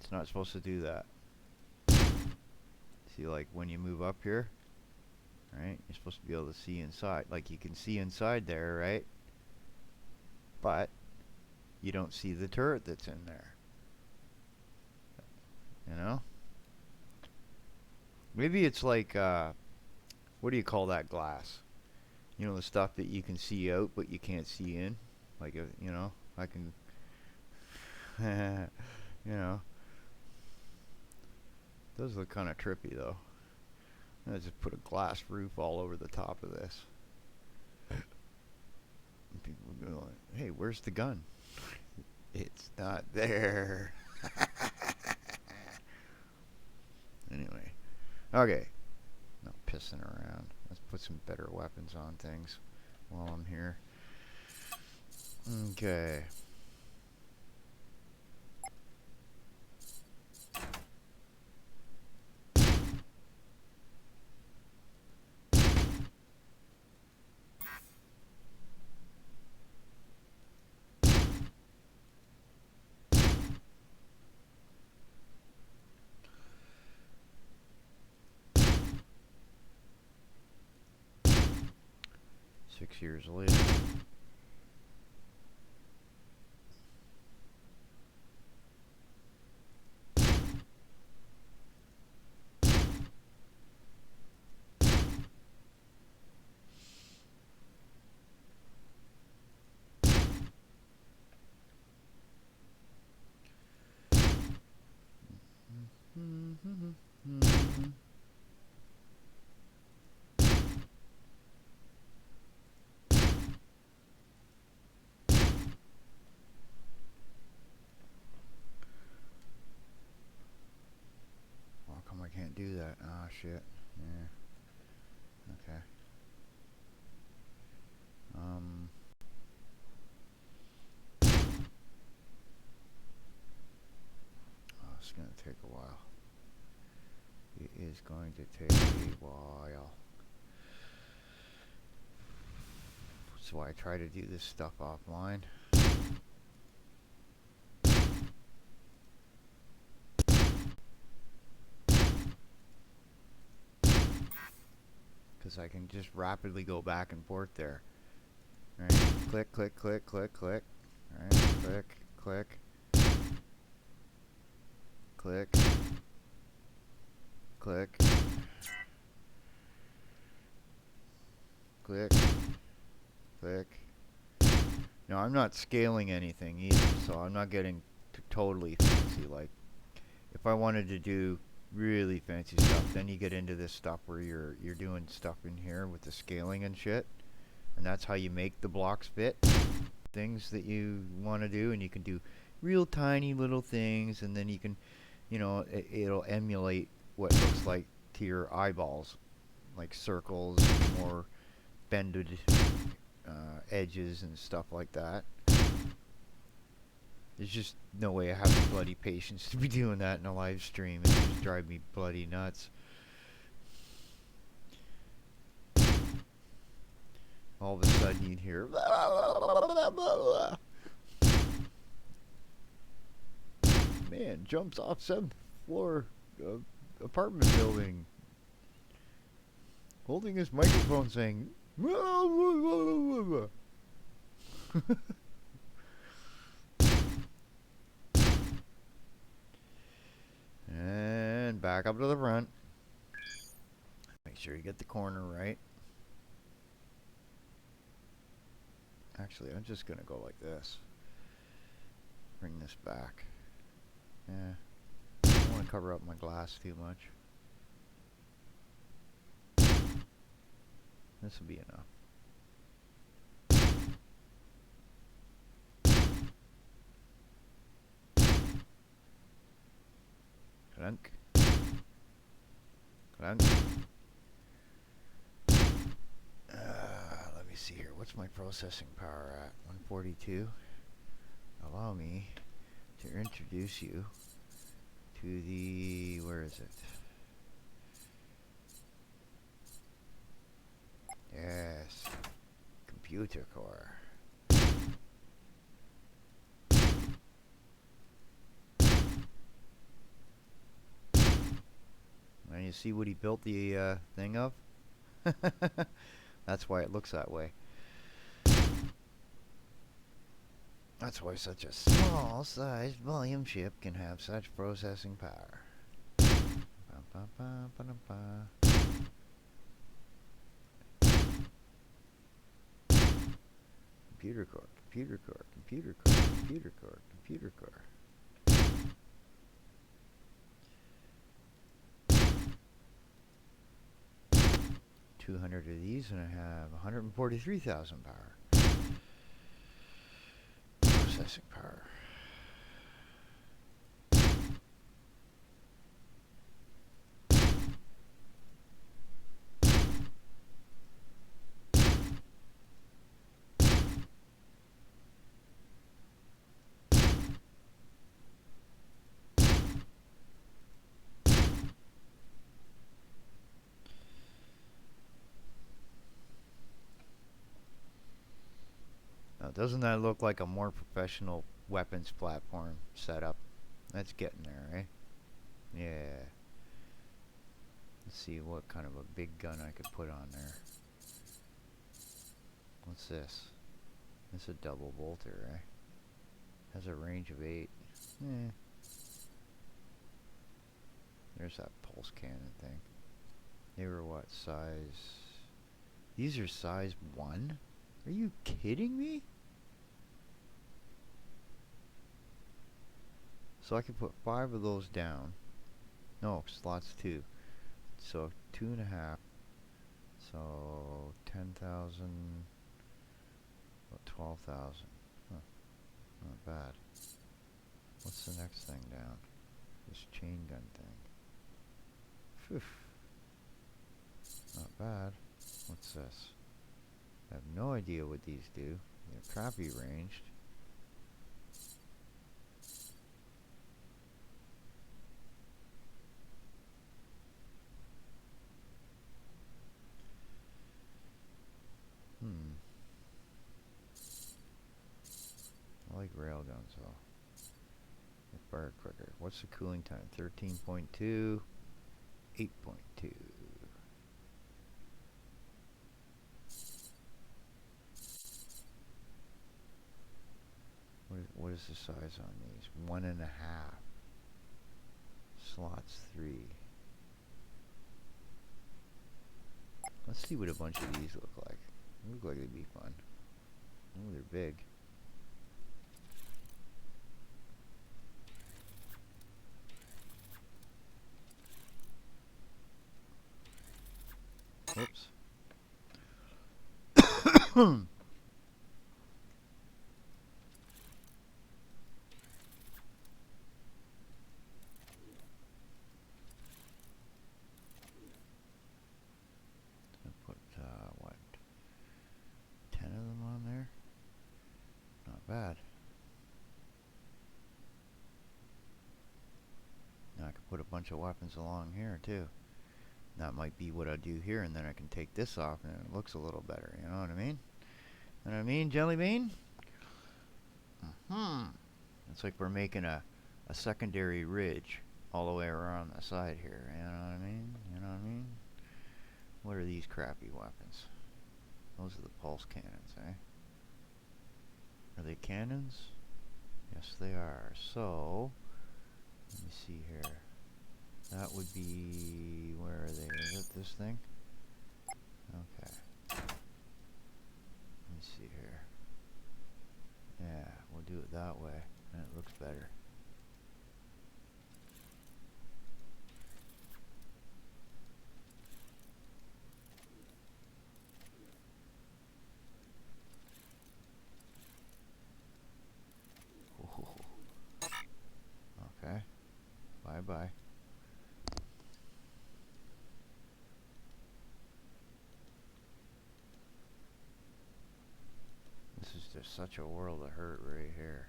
It's not supposed to do that. See, like when you move up here, right? You're supposed to be able to see inside. Like you can see inside there, right? But you don't see the turret that's in there. You know? Maybe it's like, what do you call that glass? You know, the stuff that you can see out but you can't see in? Like, you know, I can, you know. Those look kind of trippy though. I just put a glass roof all over the top of this. And people are going, hey, where's the gun? It's not there. Anyway. Okay. Not pissing around. Let's put some better weapons on things while I'm here. Okay. Six years later. How come I can't do that? Ah, shit. Yeah. Okay. Oh, it's gonna take a while. It is going to take a while. That's why I try to do this stuff offline. Because I can just rapidly go back and forth there. Right? Click, click, click, click, click. Right? Click, click. Click. Click. Click. Click. Now I'm not scaling anything either, so I'm not getting totally fancy. Like, if I wanted to do really fancy stuff, then you get into this stuff where you're doing stuff in here with the scaling and shit, and that's how you make the blocks fit things that you want to do, and you can do real tiny little things, and then you can, you know, it'll emulate what looks like to your eyeballs, like circles, more bended edges and stuff like that. There's just no way I have the bloody patience to be doing that in a live stream. It just drives me bloody nuts. All of a sudden you'd hear man jumps off 7th floor apartment building holding his microphone saying and back up to the front. Make sure you get the corner right. Actually, I'm just gonna go like this. Bring this back. Yeah. I don't want to cover up my glass too much. This will be enough. Clunk. Clunk. Let me see here. What's where's my processing power at? 142. Allow me to introduce you to the, where is it? Yes, computer core. And you see what he built the thing of? That's why it looks that way. That's why such a small-sized volume ship can have such processing power. Computer core, computer core, computer core, computer core, computer core. 200 of these and I have 143,000 power. Processing power. Now, doesn't that look like a more professional weapons platform setup? That's getting there, right? Yeah. Let's see what kind of a big gun I could put on there. What's this? It's a double bolter, right? Has a range of 8. Eh. There's that pulse cannon thing. They were what size? These are size 1? Are you kidding me? So I can put 5 of those down. No, slots 2. So 2.5. So 10,000. About 12,000. Huh. Not bad. What's the next thing down? This chain gun thing. Phew. Not bad. What's this? I have no idea what these do. They're crappy ranged. I like railguns though. They fire quicker. What's the cooling time? 13.2, 8.2. What is the size on these? 1.5. Slots 3. Let's see what a bunch of these look like. They look like they'd be fun. Oh, they're big. Whoops. Put, what? 10 of them on there? Not bad. Now I can put a bunch of weapons along here too. That might be what I do here, and then I can take this off and it looks a little better, you know what I mean? You know what I mean, Jelly Bean? It's like we're making a secondary ridge all the way around the side here, you know what I mean? You know what I mean? What are these crappy weapons? Those are the pulse cannons, eh? Are they cannons? Yes, they are. So, let me see here. That would be, where are they? Is it this thing? Okay. Let me see here. Yeah, we'll do it that way, and it looks better. Okay. Bye-bye. just such a world of hurt right here.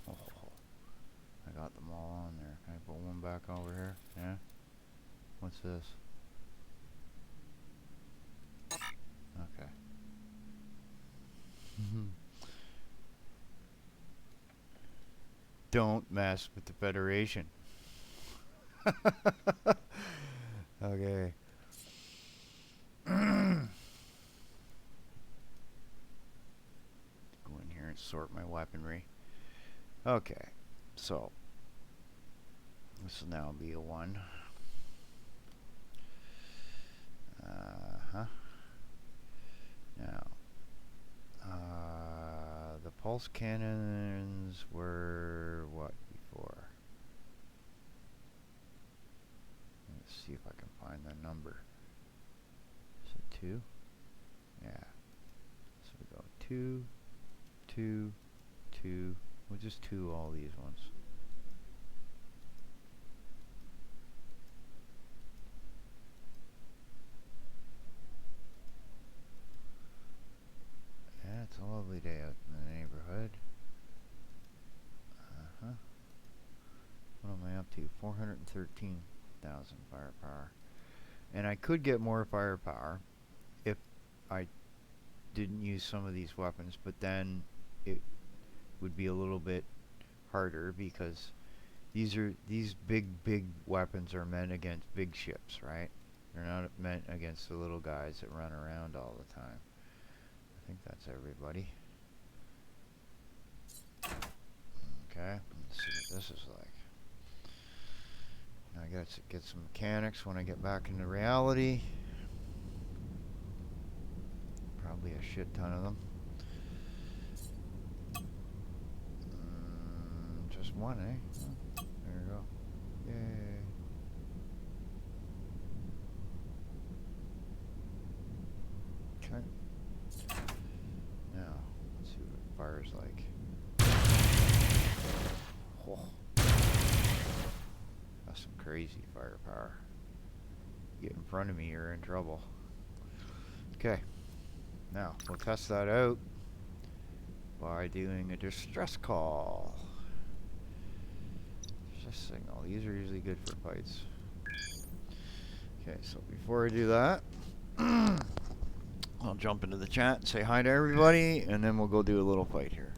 Oh, I got them all on there. Can I put one back over here? Yeah? What's this? Okay. Don't mess with the Federation. Okay. Go in here and sort my weaponry. Okay. So, this will now be a 1. Uh-huh. Now, the pulse cannons were what before? Let's see if I can find the number. Is it 2? Yeah. So we go 2, 2, 2. We'll just 2 all these ones. Yeah, it's a lovely day out in the neighborhood. Uh-huh. What am I up to? 413,000 firepower. And I could get more firepower if I didn't use some of these weapons, but then it would be a little bit harder because these big weapons are meant against big ships, right? They're not meant against the little guys that run around all the time. I think that's everybody. Okay, let's see what this is like. Now I gotta get some mechanics when I get back into reality. Probably a shit ton of them. Just one, eh? Oh, there you go. Yay. Okay. Now, let's see what it fires like. Oh. That's some crazy firepower. Get in front of me, you're in trouble. Okay. Now, we'll test that out by doing a distress call. Distress signal. These are usually good for fights. Okay, so before I do that, I'll jump into the chat and say hi to everybody, and then we'll go do a little fight here.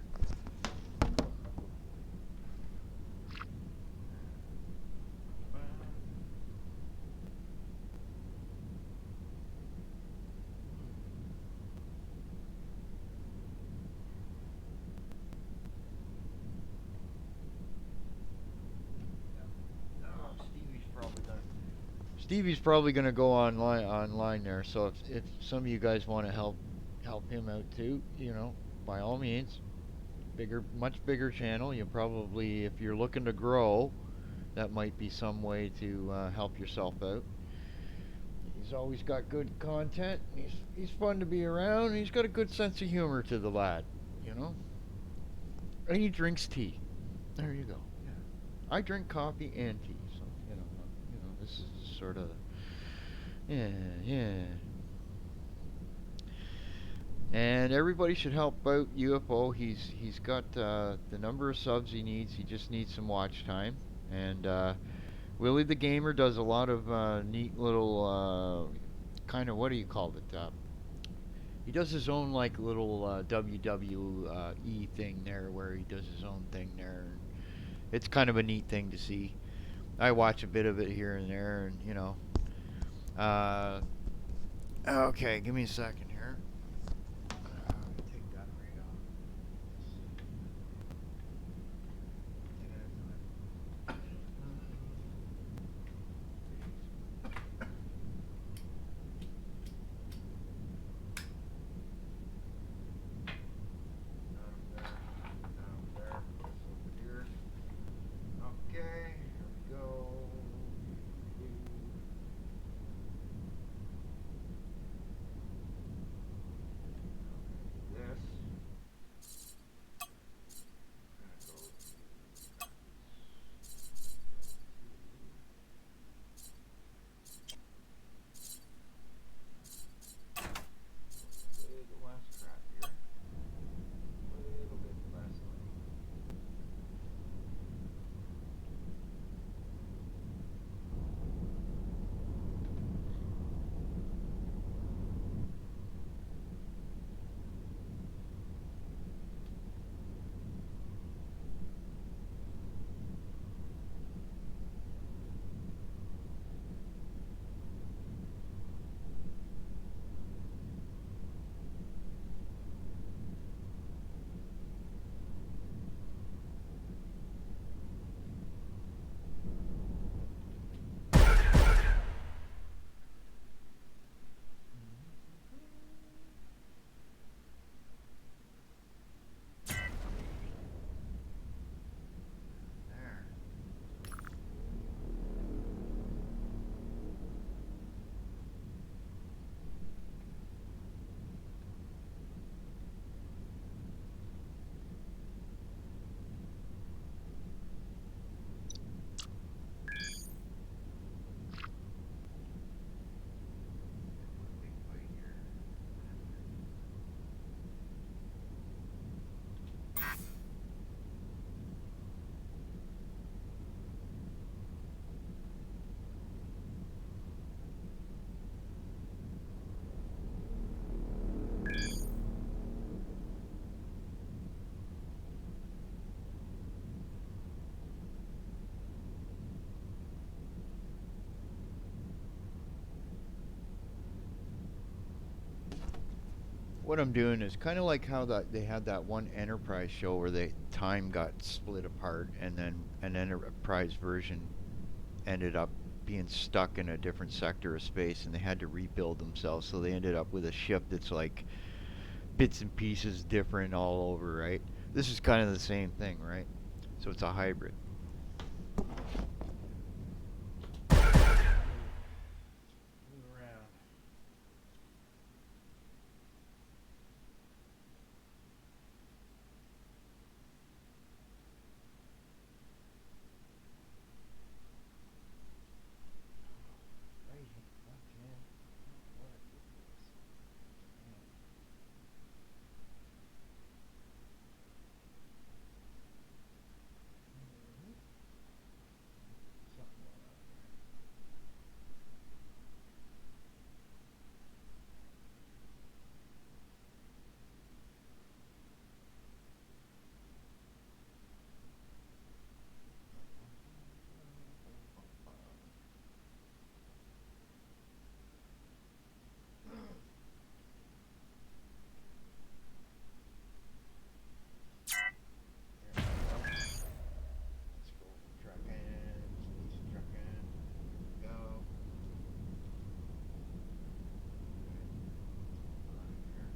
Stevie's probably gonna go online there. So if some of you guys want to help him out too, you know, by all means, much bigger channel. You probably, if you're looking to grow, that might be some way to help yourself out. He's always got good content. He's fun to be around. He's got a good sense of humor to the lad, you know. And he drinks tea. There you go. Yeah. I drink coffee and tea, so you know, this is sort of, yeah. And everybody should help out UFO. He's got the number of subs he needs. He just needs some watch time. And Willie the Gamer does a lot of neat little kind of, what do you call it? He does his own like little WWE thing there, where he does his own thing there. It's kind of a neat thing to see. I watch a bit of it here and there, and you know. Okay, give me a second here. Take that right off. what I'm doing is kind of like how that they had that one Enterprise show where the time got split apart, and then an Enterprise version ended up being stuck in a different sector of space, and they had to rebuild themselves. So they ended up with a ship that's like bits and pieces different all over, right? This is kind of the same thing, right? So it's a hybrid. Move around. Right, left hand. What a good voice. Man. Something going on there. There we go. Let's go trucking. Space trucking. Here we go. On here.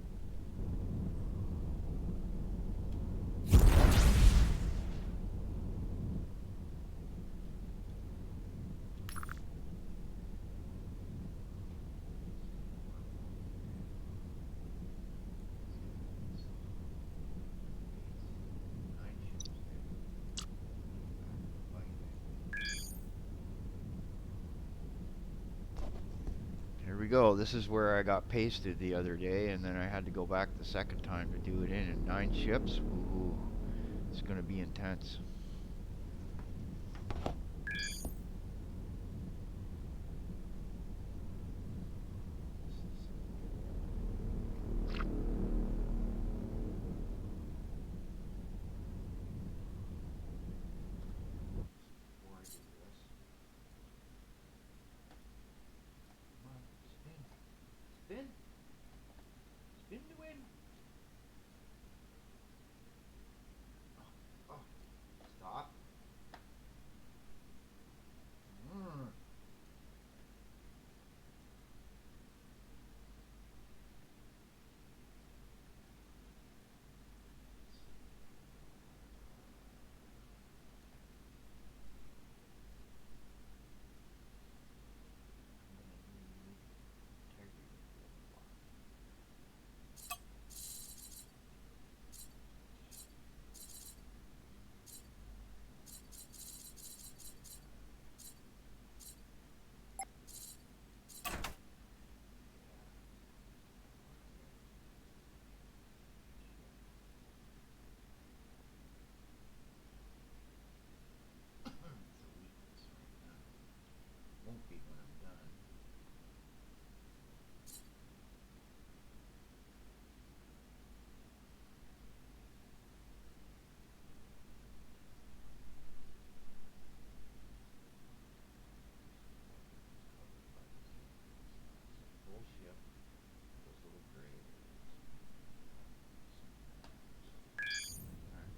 Here we go. This is where I got pasted the other day, and then I had to go back the second time to do it in 9 ships. Ooh, it's gonna be intense. Before I do this, come on, spin, spin, spin to win. Oh, stop. Mm. I'm gonna need integrity block. It's a weakness right now. Won't be when I'm done. Covered by this weakness now. So full ship, those little gray areas. Alright.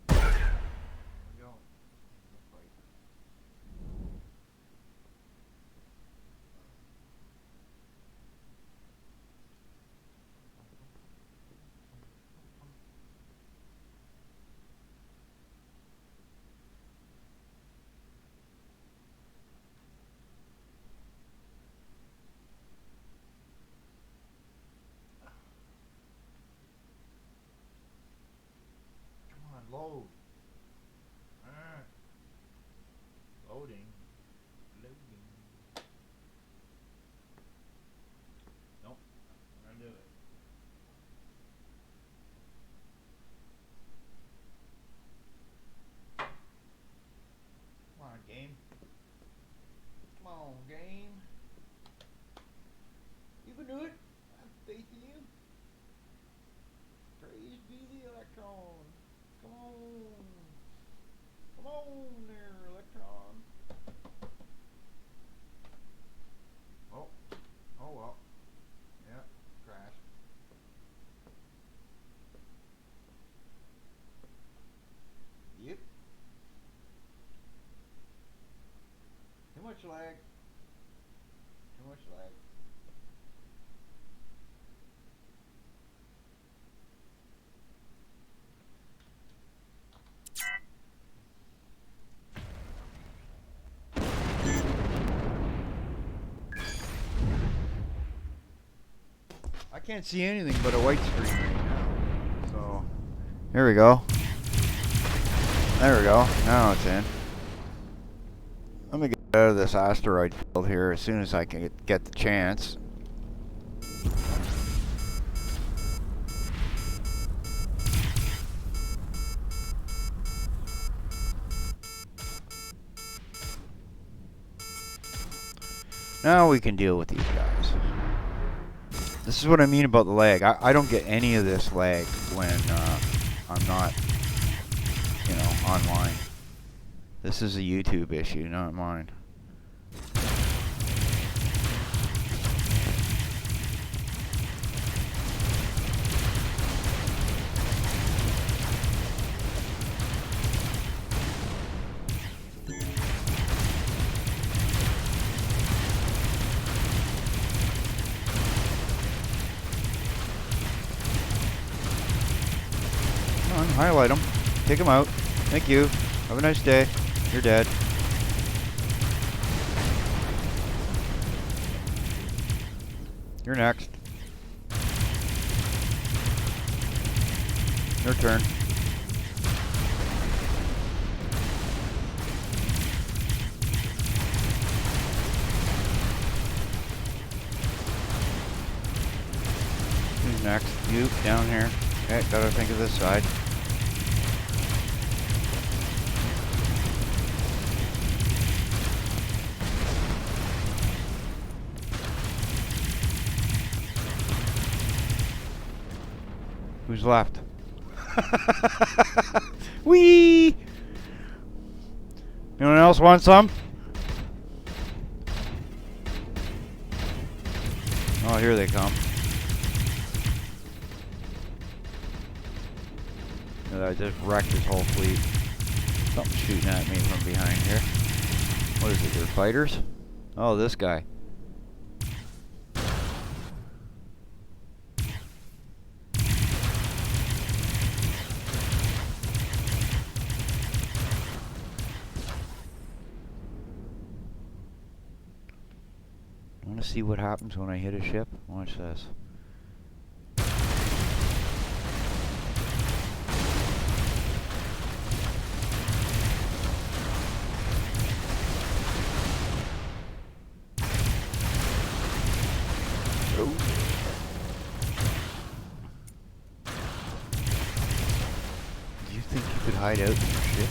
There we go. The fight. Come on, load. Ah, loading. Loading. Nope, not gonna do it. Come on, game. on, game. You can do it. I have faith in you. Praise be the electron. Come on. Come on there, electron. Oh. Oh well. Yeah. Crashed. Yep. Too much lag. Too much lag. I can't see anything but a white screen right now. So, here we go. There we go. Now it's in. Let me get out of this asteroid field here as soon as I can get the chance. Now we can deal with these guys. This is what I mean about the lag. I don't get any of this lag when I'm not, you know, online. This is a YouTube issue, not mine. Come on, highlight them. Take them out. Thank you. Have a nice day. You're dead. You're next. Your turn. Who's next? You, down here. Okay, gotta think of this side. Who's left? Whee! Anyone else want some? Oh, here they come. I just wrecked his whole fleet. Something's shooting at me from behind here. What is it? They're fighters? Oh, this guy. Want to see what happens when I hit a ship? Watch this. Oh. Do you think you could hide out in your ship?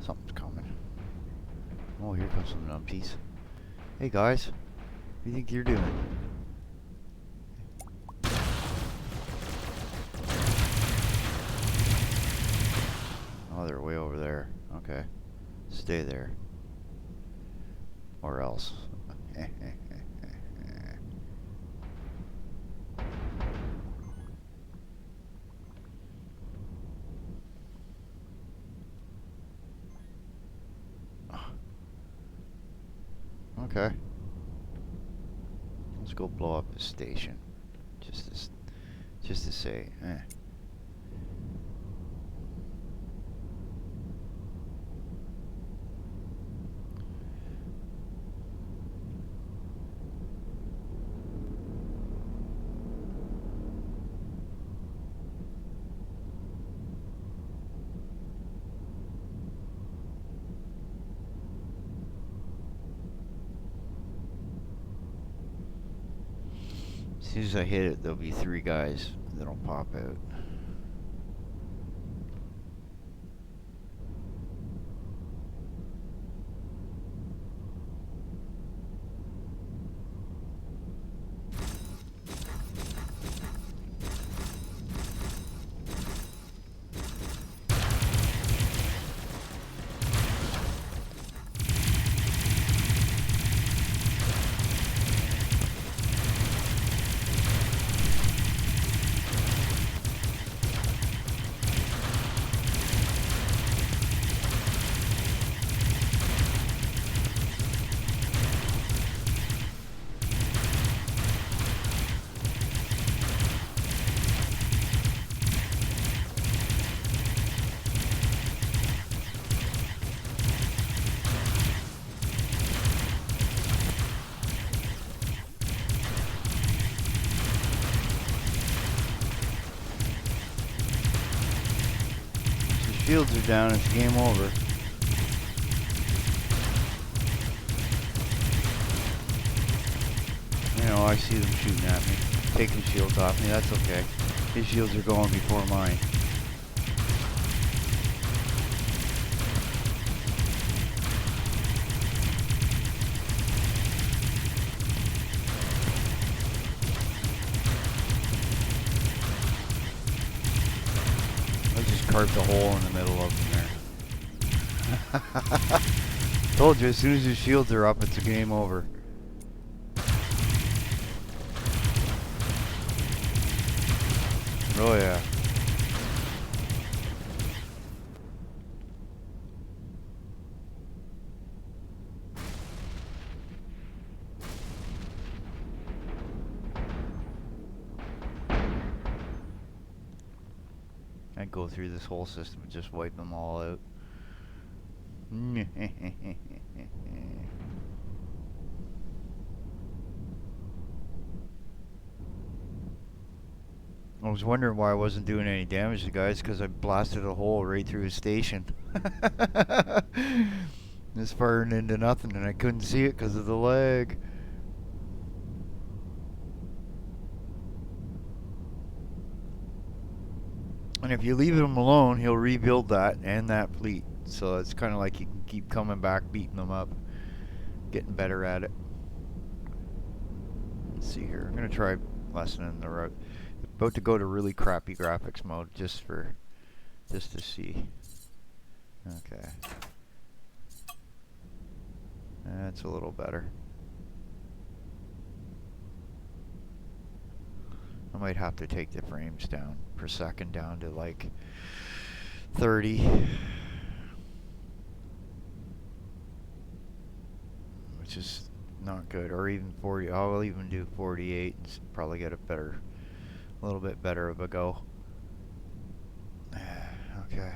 Something's coming. Oh, here comes some numpties. Hey guys, what do you think you're doing? Oh, they're way over there. Okay. Stay there. Or else. Okay. Let's go blow up the station. Just to say, As soon as I hit it, there'll be 3 guys that'll pop out. Shields are down, it's game over. You know, I see them shooting at me. Taking shields off me, that's okay. His shields are going before mine. I just carved a hole in the middle of them there. Told you, as soon as his shields are up, it's a game over. Oh yeah. I'd go through this whole system and just wipe them all out. I was wondering why I wasn't doing any damage to guys, because I blasted a hole right through his station. This firing into nothing, and I couldn't see it because of the lag. And if you leave him alone, he'll rebuild that and that fleet. So it's kind of like you can keep coming back, beating them up, getting better at it. Let's see here. I'm gonna try lessening the route. About to go to really crappy graphics mode just to see. Okay. That's a little better. I might have to take the frames down per second down to like 30. Which is not good. Or even 40. I'll even do 48 and probably get a little bit better of a go. Okay.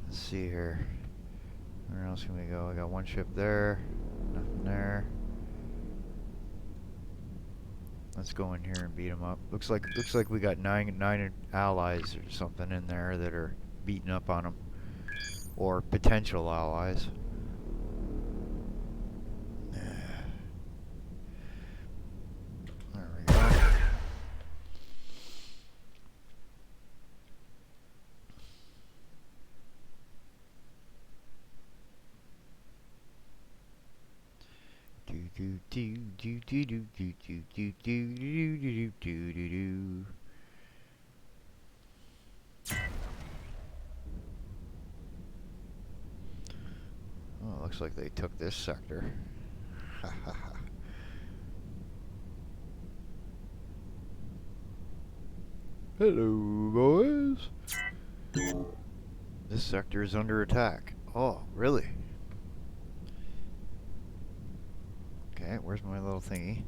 Let's see here. Where else can we go? I got one ship there. Nothing there. Let's go in here and beat them up. Looks like we got nine allies or something in there that are beating up on them, or potential allies. There we go. Oh, looks like they took this sector. Hello, boys. This sector is under attack. Oh, really? Okay, where's my little thingy?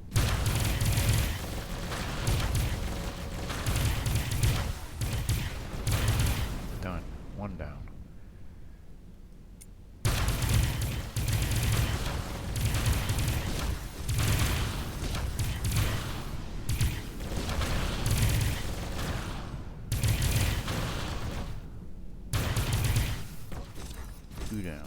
Done. One down. Two down.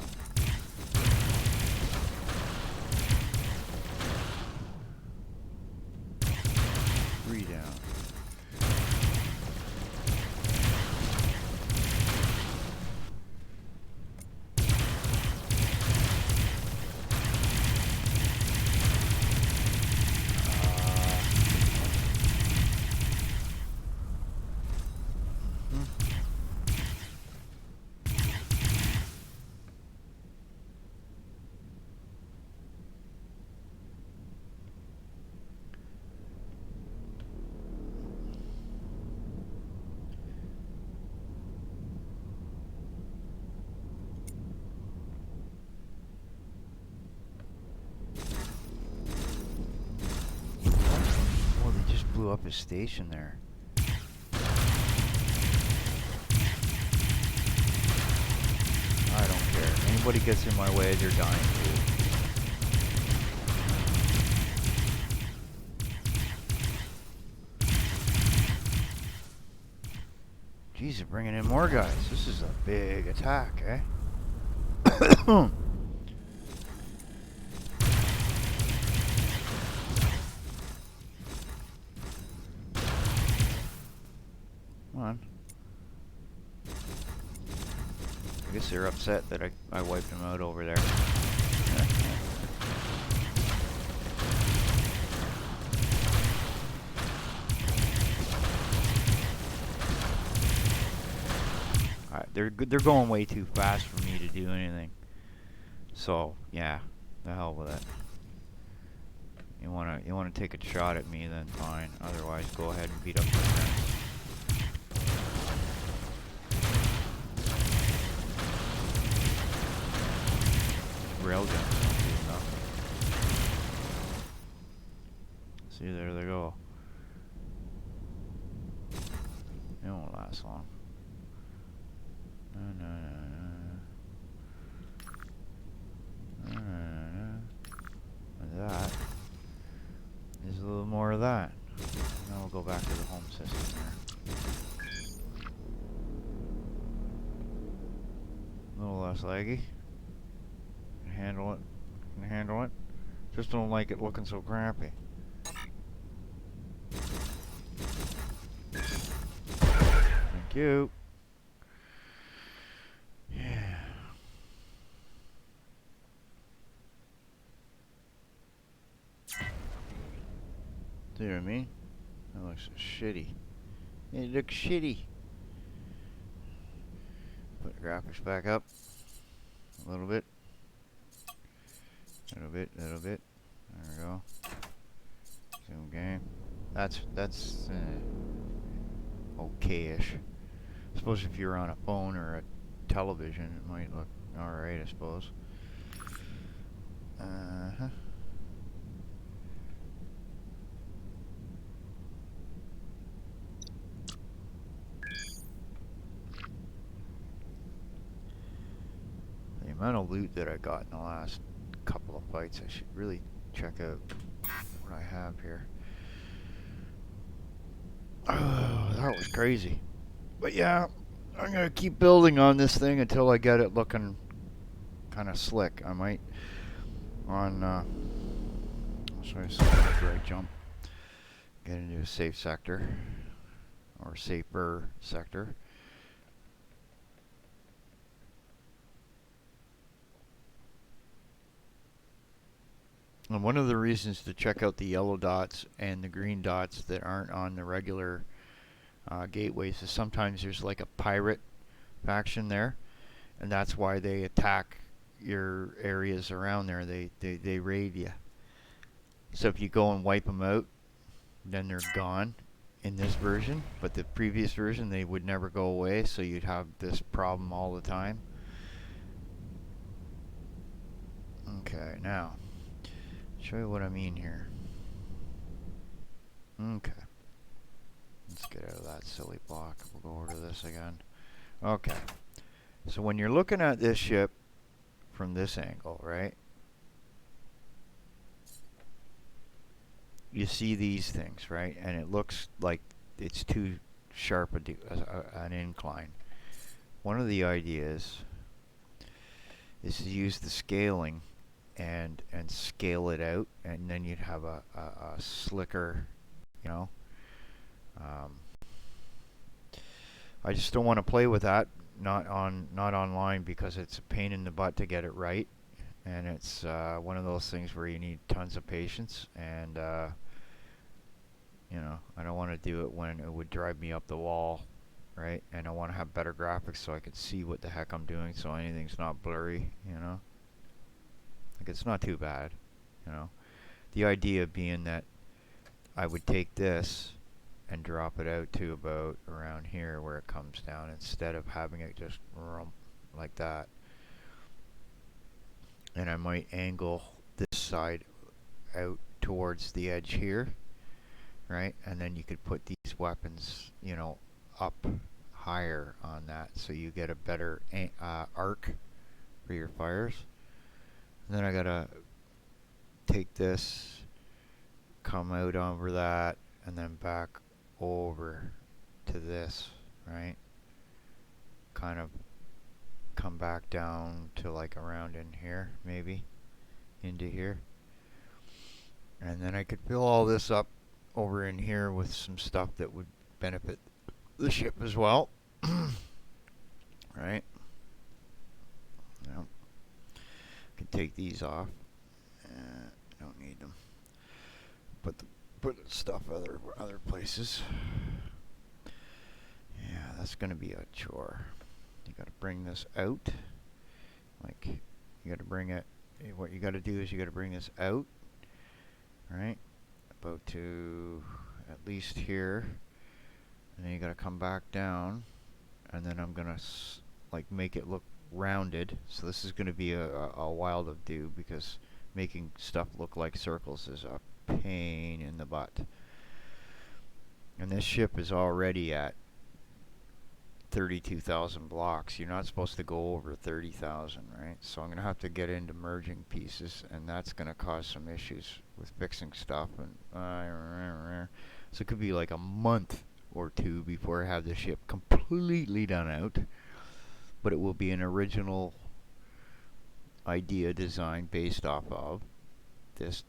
blew up his station there. I don't care. Anybody gets in my way, they're dying too. Jeez, they're bringing in more guys. This is a big attack, eh? Come on. I guess they're upset that I wiped them out over there. They're going way too fast for me to do anything. So yeah, the hell with it. You wanna take a shot at me, then fine. Otherwise, go ahead and beat up your friends. Railguns don't do nothing. See, there they go. It won't last long. No. That. There's a little more of that. Now we'll go back to the home system there. A little less laggy. Can handle it. Just don't like it looking so crappy. Thank you. Yeah. See what I mean? That looks shitty. It looks shitty. Put the graphics back up a little bit. Little bit. There we go. Zoom game. That's okay-ish. I suppose if you're on a phone or a television, it might look alright, I suppose. The amount of loot that I got in the last couple of fights, I should really check out what I have here. Oh, that was crazy. But yeah, I'm gonna keep building on this thing until I get it looking kind of slick. I might sorry, after I jump, get into a safe sector or safer sector. And one of the reasons to check out the yellow dots and the green dots that aren't on the regular gateways is sometimes there's like a pirate faction there, and that's why they attack your areas around there. They raid you. So if you go and wipe them out, then they're gone in this version. But the previous version, they would never go away, so you'd have this problem all the time. Okay, now show you what I mean here. Okay. Let's get out of that silly block. We'll go over to this again. Okay. So when you're looking at this ship from this angle, right? You see these things, right? And it looks like it's too sharp an incline. One of the ideas is to use the scaling and scale it out, and then you'd have a slicker, you know. I just don't want to play with that, not online, because it's a pain in the butt to get it right, and it's one of those things where you need tons of patience, and you know, I don't want to do it when it would drive me up the wall, right? And I want to have better graphics so I can see what the heck I'm doing, so anything's not blurry, you know. Like, it's not too bad, you know. The idea being that I would take this and drop it out to about around here where it comes down, instead of having it just rump like that. And I might angle this side out towards the edge here, right? And then you could put these weapons, you know, up higher on that, so you get a better arc for your fires. And then I gotta take this, come out over that, and then back over to this, right? Kind of come back down to like around in here, maybe into here. And then I could fill all this up over in here with some stuff that would benefit the ship as well. Right? Now, I can take these off. Don't need them. Put stuff other places. Yeah, that's gonna be a chore. You gotta bring this out. Like, you gotta bring it. What you gotta do is you gotta bring this out, right? About to at least here, and then you gotta come back down, and then I'm gonna like make it look rounded. So this is gonna be a while to do, because making stuff look like circles is a pain in the butt. And this ship is already at 32,000 blocks. You're not supposed to go over 30,000, right? So I'm going to have to get into merging pieces, and that's going to cause some issues with fixing stuff. And so it could be like a month or two before I have the ship completely done out. But it will be an original idea design based off of this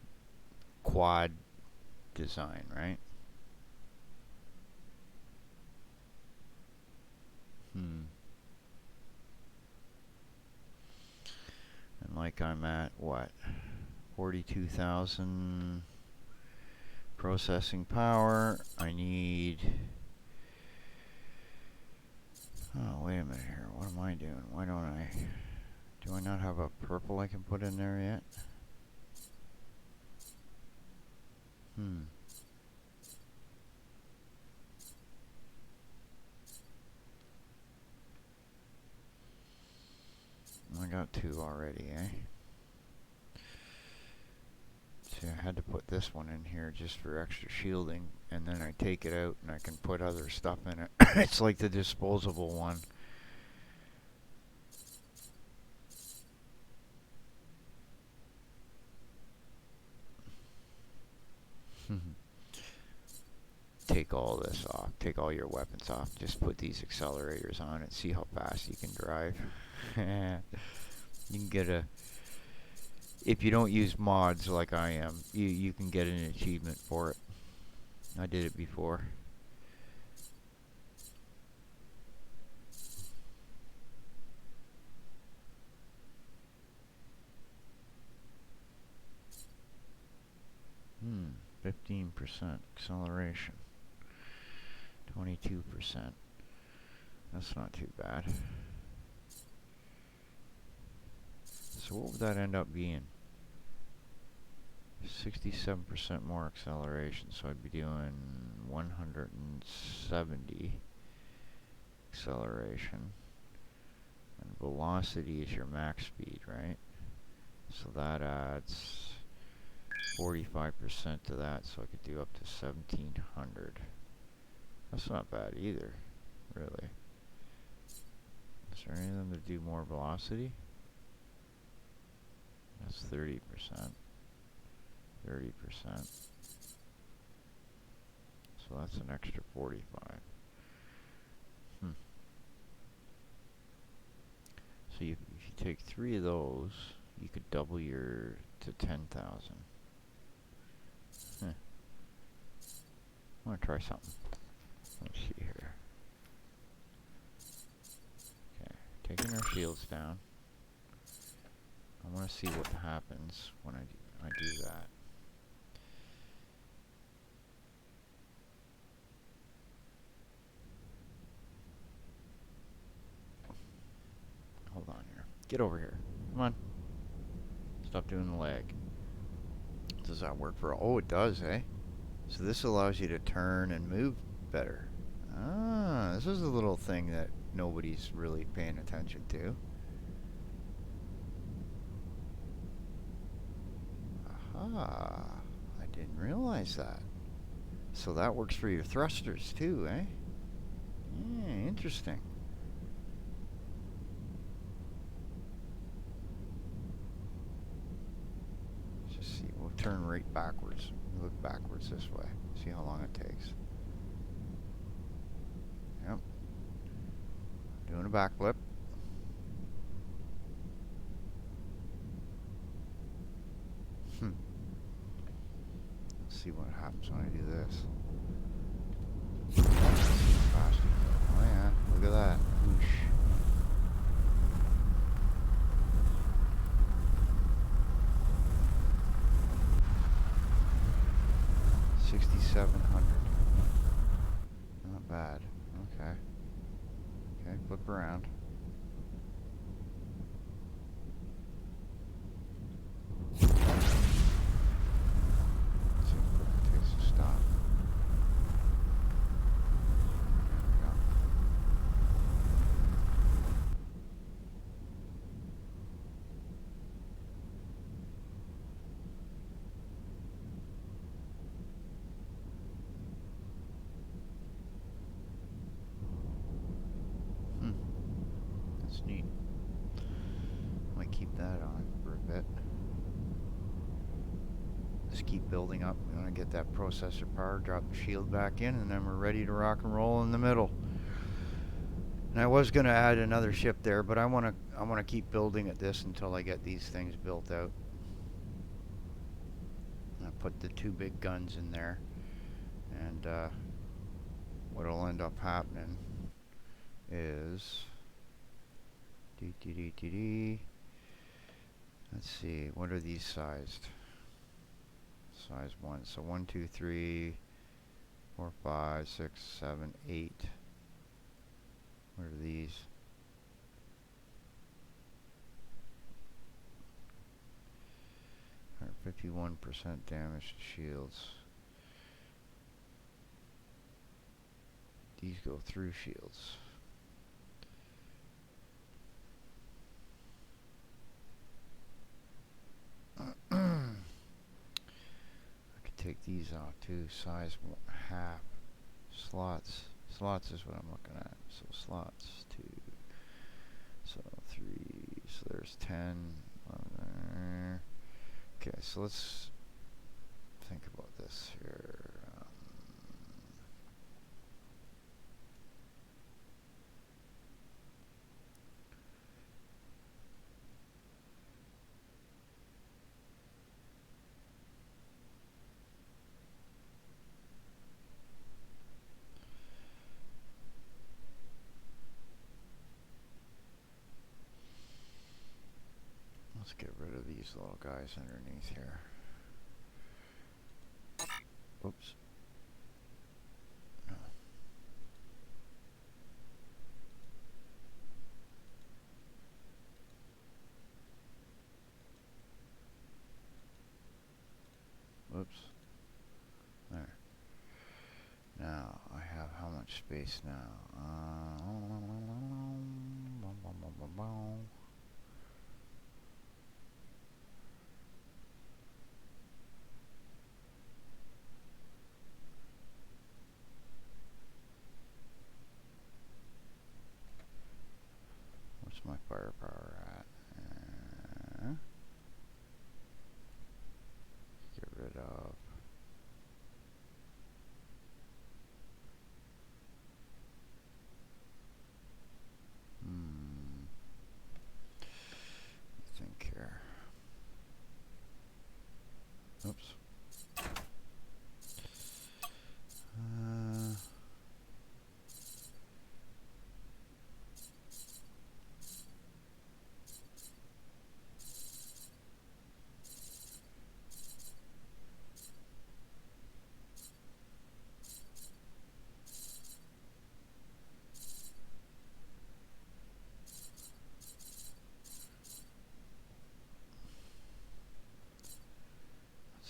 quad design, right? And like I'm at what? 42,000 processing power. I need... Oh, wait a minute here. What am I doing? Why don't I... Do I not have a purple I can put in there yet? I got two already, eh? See, I had to put this one in here just for extra shielding, and then I take it out and I can put other stuff in it. It's like the disposable one. Take all this off. Take all your weapons off. Just put these accelerators on it. See how fast you can drive. You can get a... If you don't use mods like I am, you can get an achievement for it. I did it before. Hmm, 15% acceleration. 22%. That's not too bad. So what would that end up being? 67% more acceleration, so I'd be doing 170 acceleration. And velocity is your max speed, right? So that adds 45% to that, so I could do up to 1700. That's not bad either, really. Is there any of them that do more velocity? That's 30%. 30%. So that's an extra 45. So if you take 3 of those, you could double your to 10,000. I want to try something. Let's see here. Okay, taking our shields down. I want to see what happens when I do that. Hold on here. Get over here. Come on. Stop doing the lag. Does that work for... Oh, it does, eh? So this allows you to turn and move better. Ah, this is a little thing that nobody's really paying attention to. Aha. I didn't realize that. So that works for your thrusters too, eh? Yeah, interesting. Let's just see. We'll turn right backwards. Look backwards this way. See how long it takes. Yep. Doing a backflip. Let's see what happens when I do this. Faster. Oh yeah, look at that. Whoosh. 6,700. Not bad. Okay. Okay, flip around. See how quick it takes to stop. There we go. That's neat. Might keep that on for a bit. Just keep building up. We want to get that processor power, drop the shield back in, and then we're ready to rock and roll in the middle. And I was going to add another ship there, but I want to keep building at this until I get these things built out. I put the 2 big guns in there, and what'll end up happening is let's see, what are these sized? Size 1. So 1, 2, 3, 4, 5, 6, 7, 8. What are these? Or 51% damage to shields. These go through shields. Take these off too. Size half. Slots. Slots is what I'm looking at. So slots 2. So 3. So there's 10. Okay, so let's think about this here. Let's get rid of these little guys underneath here. Oops. No. Whoops. There. Now, I have how much space now? What's my firepower at? Get rid of. Think here. Oops.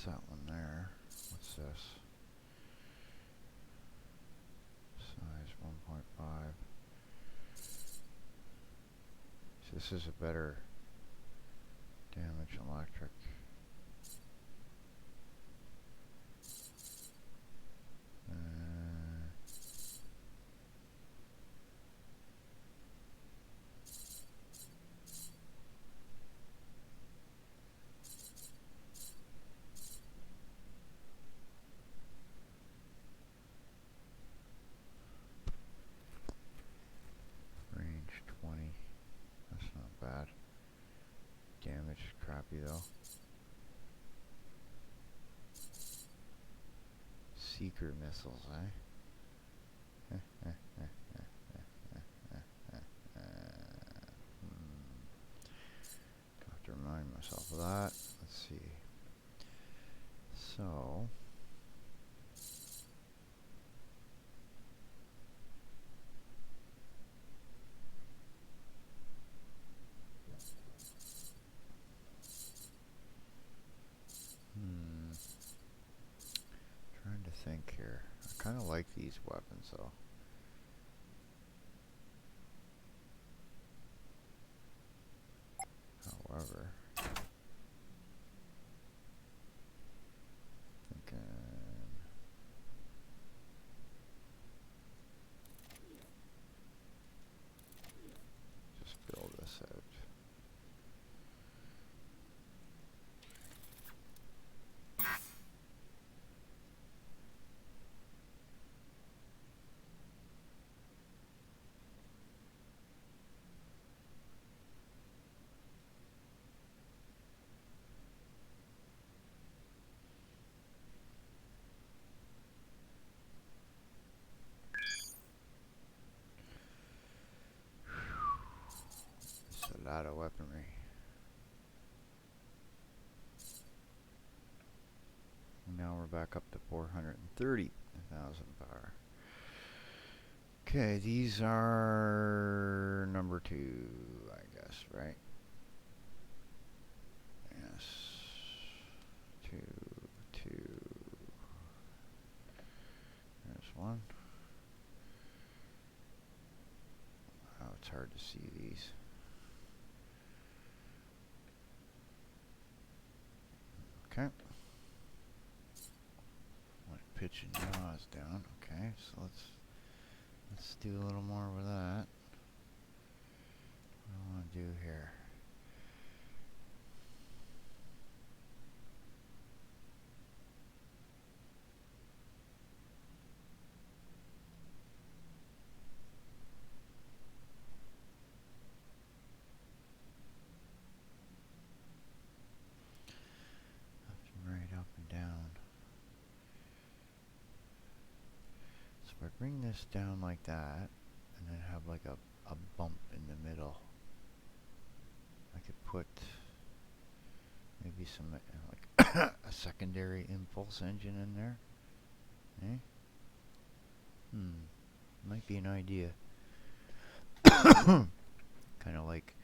That one there. What's this? Size 1.5. So this is a better damage electric. be though. Seeker missiles, eh? Have to remind myself of that. Let's see. So. Trying to think here. I kind of like these weapons though. However, thinking just build this out. It's a lot of weaponry. Now we're back up to 430,000 power. Okay, these are number 2, I guess, right? Yes. 2, 2. There's 1. Wow, it's hard to see these. Okay. Pitch and yaws down. Okay, so let's do a little more with that. What do I want to do here? Right up and down. So if I bring this down like that, and then have like a bump in the middle, I could put maybe some like a secondary impulse engine in there. Eh? Might be an idea. Kind of like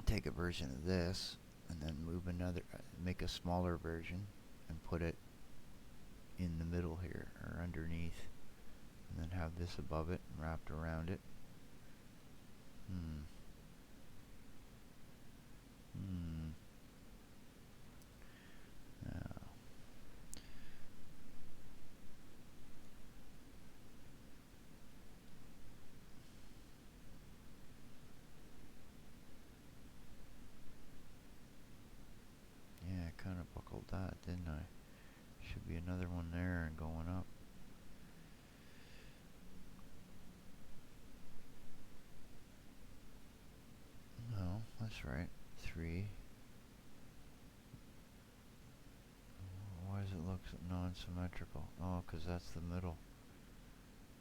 take a version of this and then move another, make a smaller version and put it in the middle here or underneath, and then have this above it and wrapped around it. Now. Yeah, I kind of buckled that, didn't I? Should be another one there and going up. No, that's right. 3. Why does it look non-symmetrical? Oh, because that's the middle.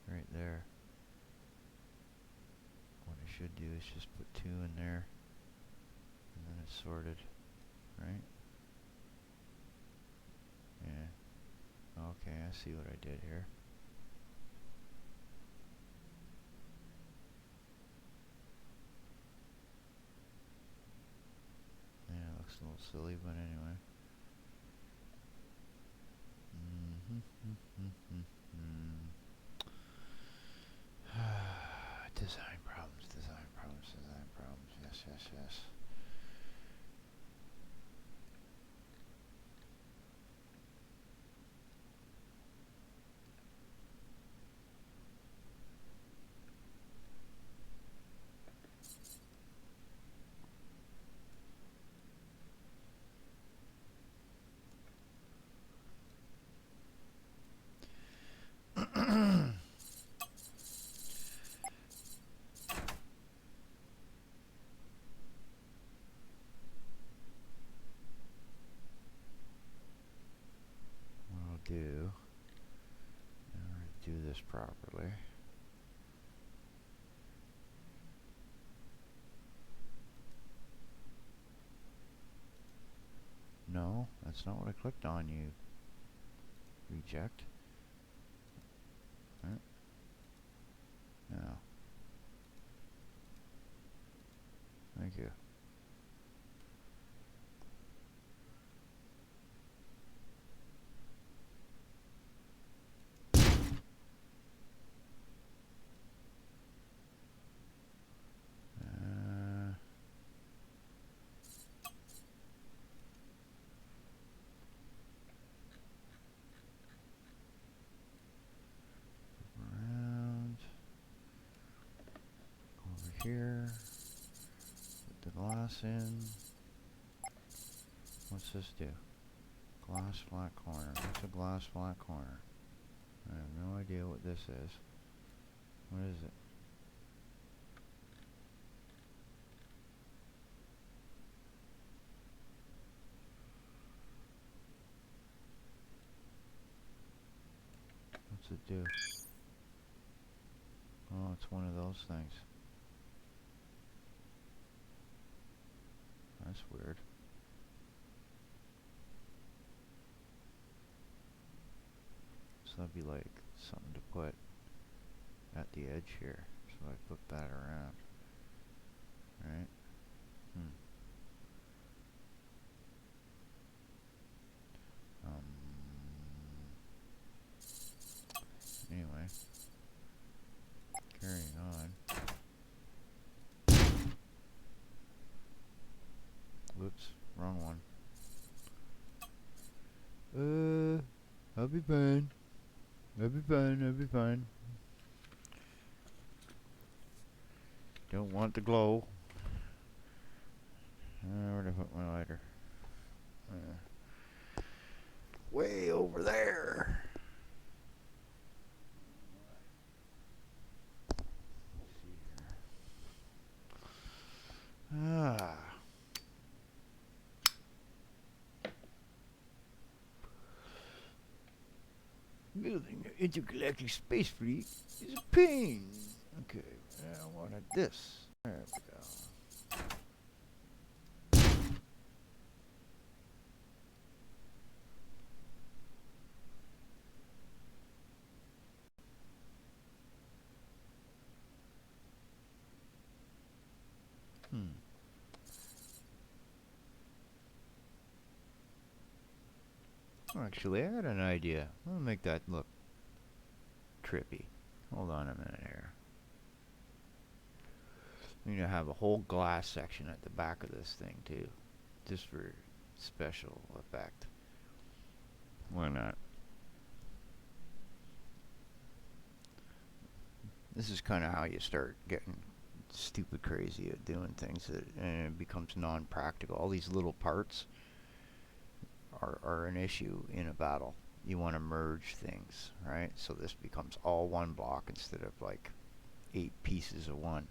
Right there. What I should do is just put 2 in there. And then it's sorted. Right? Yeah. Okay, I see what I did here. Yeah, it looks a little silly, but anyway. Design problems, design problems, design problems. Yes, yes, yes. this properly. No, that's not what I clicked on, you reject. Right. No. Thank you. Around. Over here. Put the glass in. What's this do? Glass flat corner. What's a glass flat corner? I have no idea what this is. What is it? What's it do? Oh, it's one of those things. That's weird. So that'd be like something to put at the edge here. So I flip that around. Right? Anyway. Carrying on. Whoops, wrong one. I'll be fine. I'll be fine, I'll be fine. Don't want the glow. Where did I put my lighter? Way over there. Let's see here. Building an intergalactic space fleet is a pain. Okay, I wanted this. There we go. Actually, I got an idea. I'll make that look trippy. Hold on a minute here. I'm gonna have a whole glass section at the back of this thing too, just for special effect. Why not? This is kind of how you start getting stupid crazy at doing things that, and it becomes non-practical. All these little parts are an issue in a battle. You want to merge things, right? So this becomes all one block instead of like 8 pieces of one.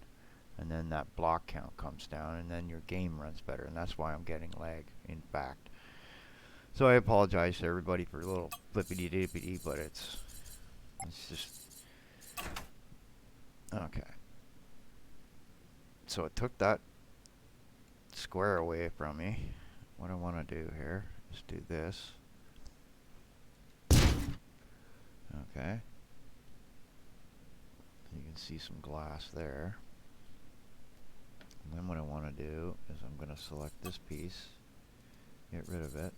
And then that block count comes down, and then your game runs better, and that's why I'm getting lag, in fact. So I apologize to everybody for a little flippity-dippity, but it's just... Okay. So it took that square away from me. What I want to do here is do this. Okay. You can see some glass there. And then what I want to do is I'm going to select this piece, get rid of it.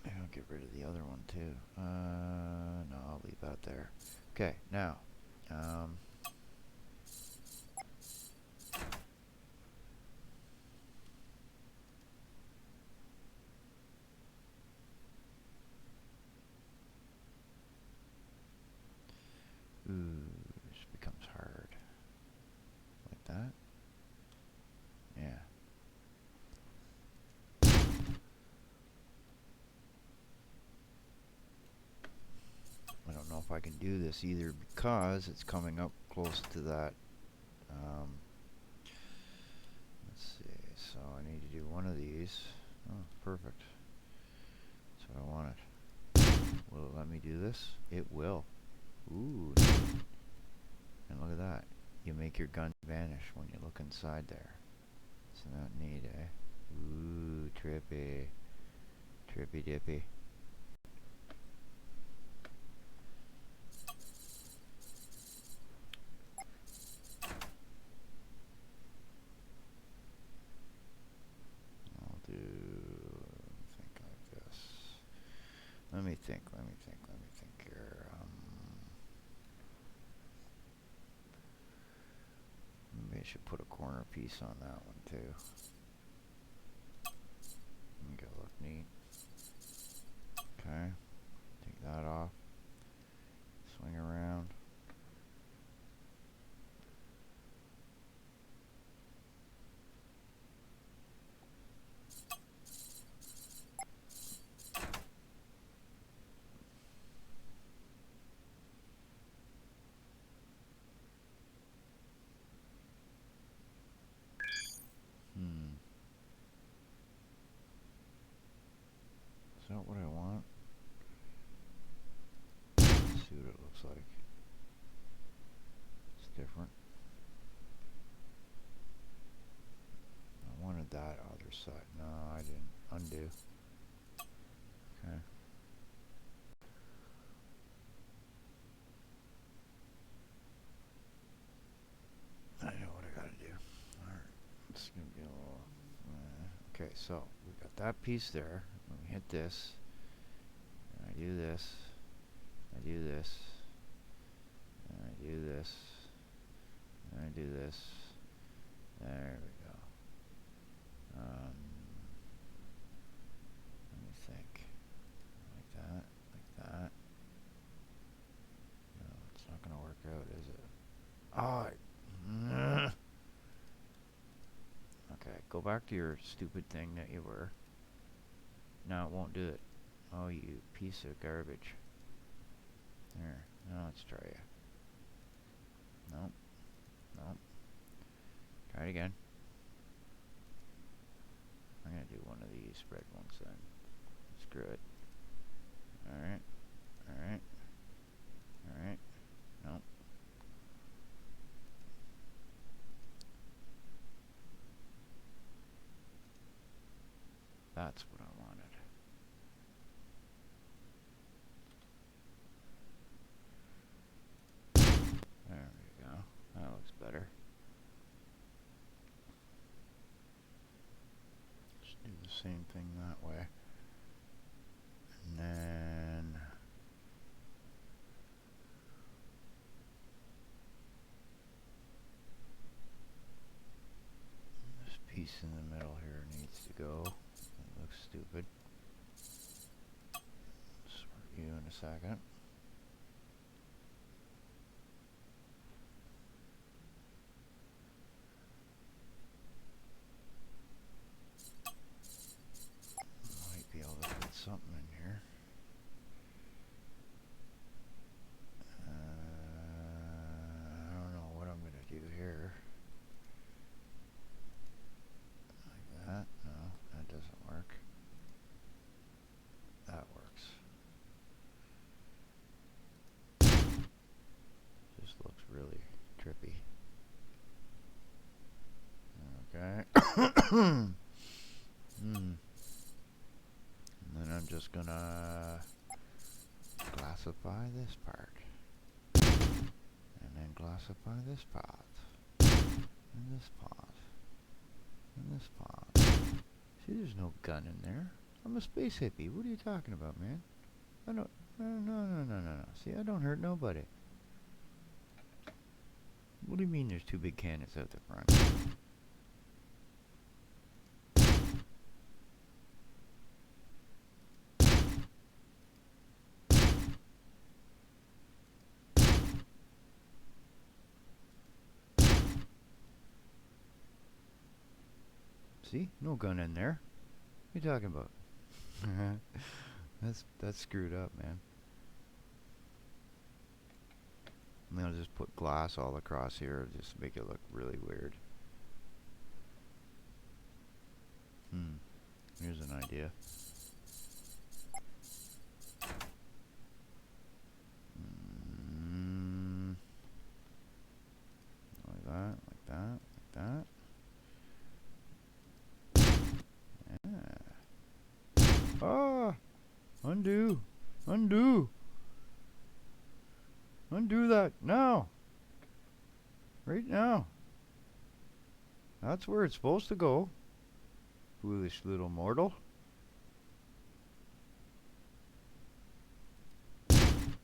And I'll get rid of the other one too. No, I'll leave that there. Okay, now, this becomes hard. Like that. Yeah. I don't know if I can do this either because it's coming up close to that this? It will. Ooh. And look at that. You make your gun vanish when you look inside there. Isn't that neat, eh? Ooh, trippy. Trippy dippy. I'll do think like this. Let me think here. Maybe I should put a corner piece on that one too. Make it look neat. Okay, take that off. Swing around. Is that what I want? Let's see what it looks like. It's different. I wanted that other side. No, I didn't. Undo. Okay. I know what I gotta do. Alright. It's gonna be a little... okay, so we got that piece there. Let me hit this. And I do this. I do this. And I do this. And I do this. There we go. Let me think. Like that. Like that. No, it's not gonna work out, is it? Oh, okay, go back to your stupid thing that you were. No, it won't do it. Oh, you piece of garbage. There. Now let's try it. Nope. Nope. Try it again. I'm gonna do one of these red ones then. Screw it. Alright. Alright. Alright. Nope. That's what I wanted. There we go. That looks better. Just do the same thing that way. And then... this piece in the middle here needs to go. It looks stupid. Sort you in a second. Might be able to put something in here. I don't know what I'm going to do here. Like that? No, that doesn't work. That works. Just looks really trippy. Okay. And then I'm just gonna classify this part. And then classify this part. And this part. And this part. See, there's no gun in there. I'm a space hippie. What are you talking about, man? I don't... No. See, I don't hurt nobody. What do you mean there's two big cannons out the front? See? No gun in there. What are you talking about? That's screwed up, man. And then I'll just put glass all across here just to make it look really weird. Here's an idea. Undo. Undo. Undo that now. Right now. That's where it's supposed to go. Foolish little mortal. And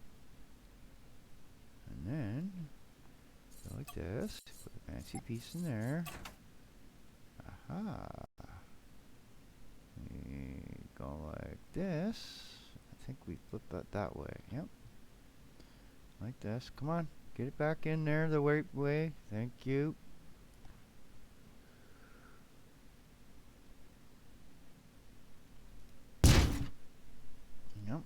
then, go like this. Put a fancy piece in there. Aha. We go like this. I think we flip that way. Yep. Like this. Come on. Get it back in there the right way. Thank you. Yep.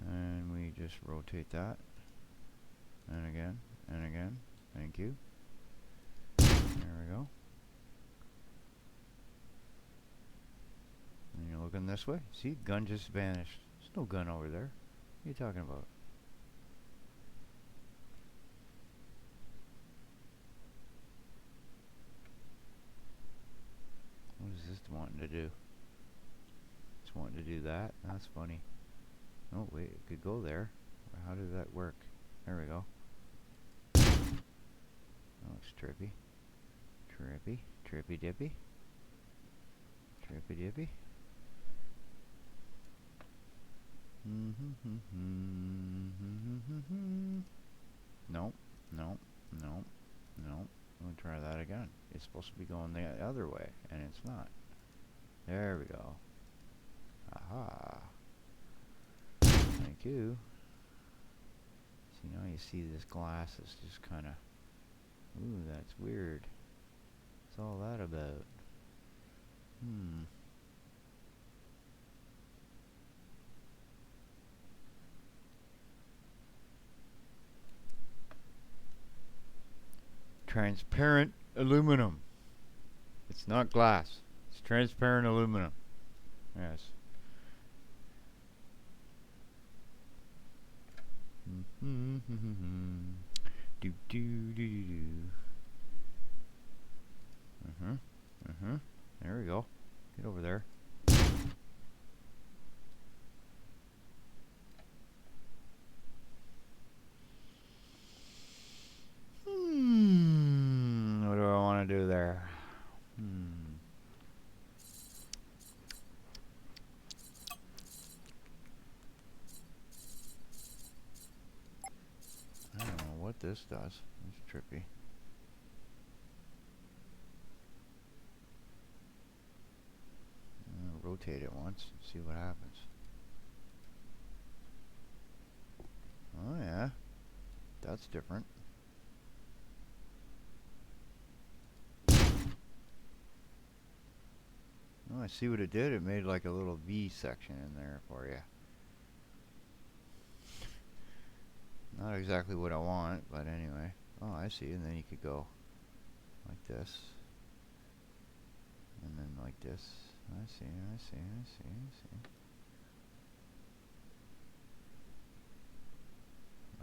And we just rotate that. And again. And again. Thank you. There we go. And you're looking this way. See, gun just vanished. There's no gun over there. What are you talking about? What is this wanting to do? It's wanting to do that? That's funny. Oh wait, it could go there. How does that work? There we go. That looks trippy. Trippy. Trippy dippy. Trippy dippy. Nope. Nope. Nope. Nope. We'll try that again. It's supposed to be going the other way, and it's not. There we go. Aha. Thank you. See, now you see this glass is just kind of... Ooh, that's weird. What's all that about? Transparent aluminum. It's not glass. It's transparent aluminum. Yes. Do do do do. There we go. Get over there. What do I want to do there? I don't know what this does. It's trippy. Rotate it once and see what happens. Oh yeah, that's different. Oh, I see what it did. It made like a little V section in there for you. Not exactly what I want, but anyway. Oh, I see. And then you could go like this. And then like this. I see, I see, I see, I see.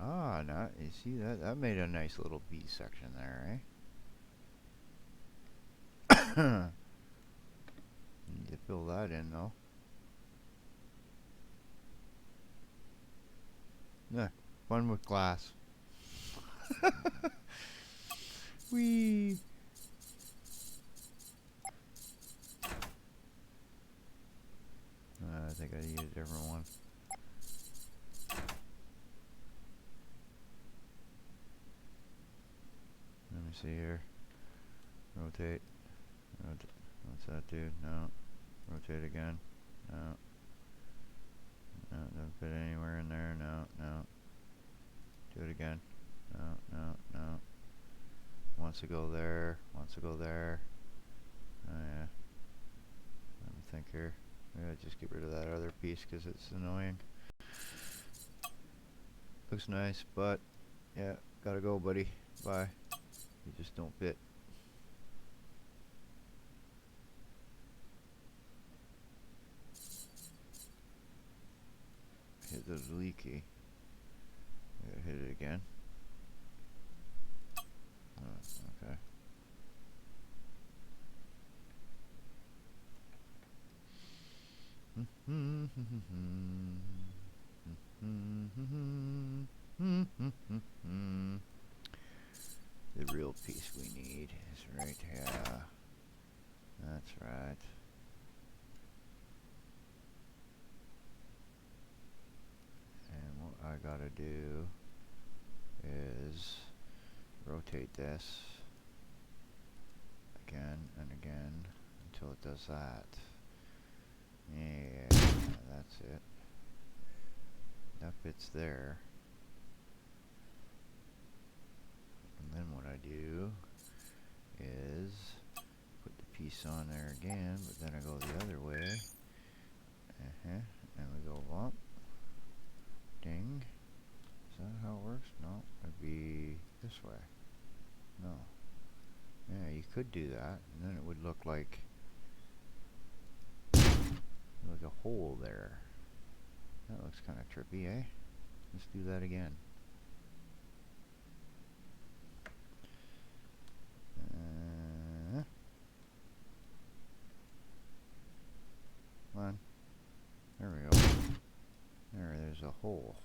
Ah, now you see that made a nice little V section there, eh? Need to fill that in though. Yeah, fun with glass. Whee! I think I need a different one. Let me see here. Rotate. What's that do? No. Rotate again. No. No, doesn't fit anywhere in there. No, no. Do it again. No, no, no. Wants to go there. Wants to go there. Oh yeah. Let me think here. Maybe I'll just get rid of that other piece because it's annoying. Looks nice, but yeah, gotta go, buddy. Bye. You just don't fit. Hit the delete key. hit it again. Oh, okay. The real piece we need is right here. That's right. And what I gotta do is rotate this again and again until it does that. Yeah, that's it. That fits there. And then what I do is put the piece on there again, but then I go the other way. And we go up. Ding. Is that how it works? No, it'd be this way. No. Yeah, you could do that, and then it would look like a hole there. That looks kind of trippy, eh? Let's do that again. Come on. There we go. There's a hole.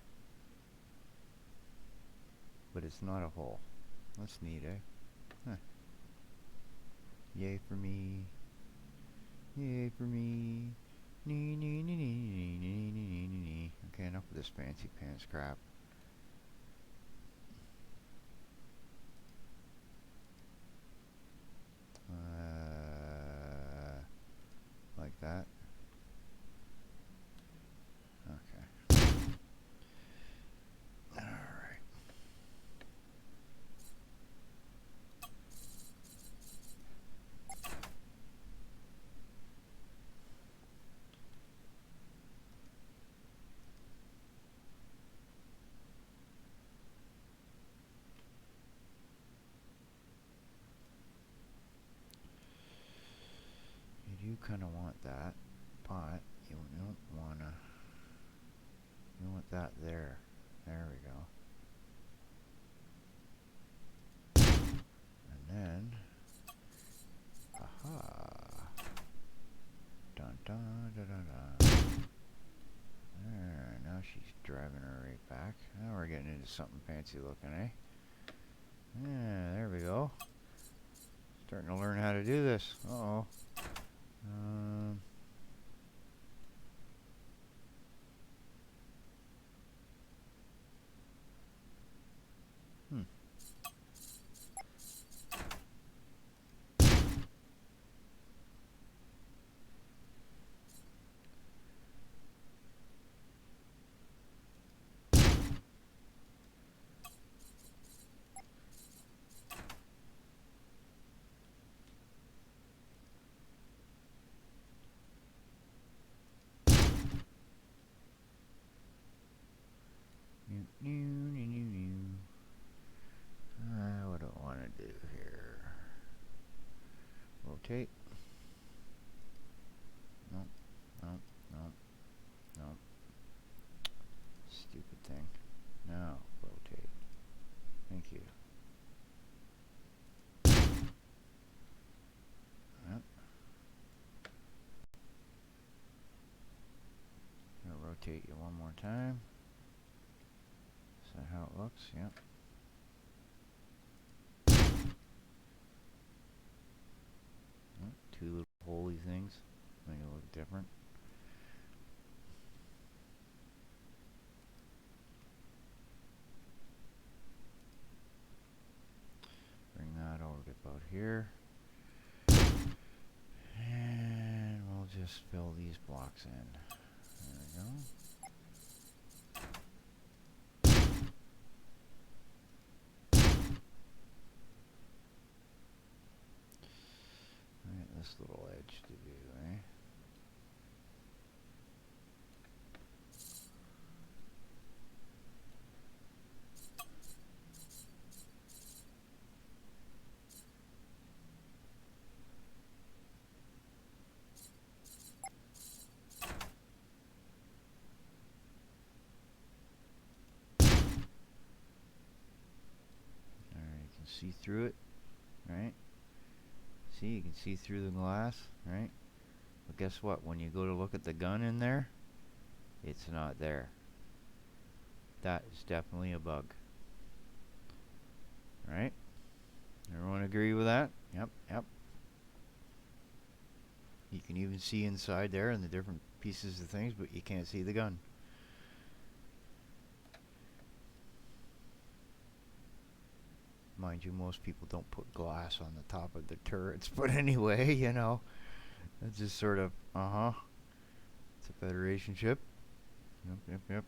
But it's not a hole. That's neat, eh? Huh. Yay for me. Yay for me. Nee, nee, nee, nee, nee, nee, nee, nee, nee. Okay, enough of this fancy pants crap. Like that. Okay. Alright. You do kind of want that, but you don't want to. You want that there. There we go. And then, aha. Dun dun dun dun dun. There, now she's driving her right back. Now we're getting into something fancy looking, eh? Yeah, there we go. Starting to learn how to do this. Uh-oh. What do I want to do here? Rotate. No, no, no, no. Stupid thing. Now, rotate. Thank you. Yep. Gonna rotate you one more time. Is that how it looks? Yep. Two little holy things. Make it look different. Bring that over to about here. And we'll just fill these blocks in. There we go. Alright, this little edge to do, eh? see through it, right? See, you can see through the glass, right? But guess what? When you go to look at the gun in there, it's not there. That is definitely a bug. Right? Everyone agree with that? Yep, yep. You can even see inside there and the different pieces of things, but you can't see the gun. Mind you, most people don't put glass on the top of the turrets, but anyway, you know, that's just sort of, it's a Federation ship. Yep, yep, yep.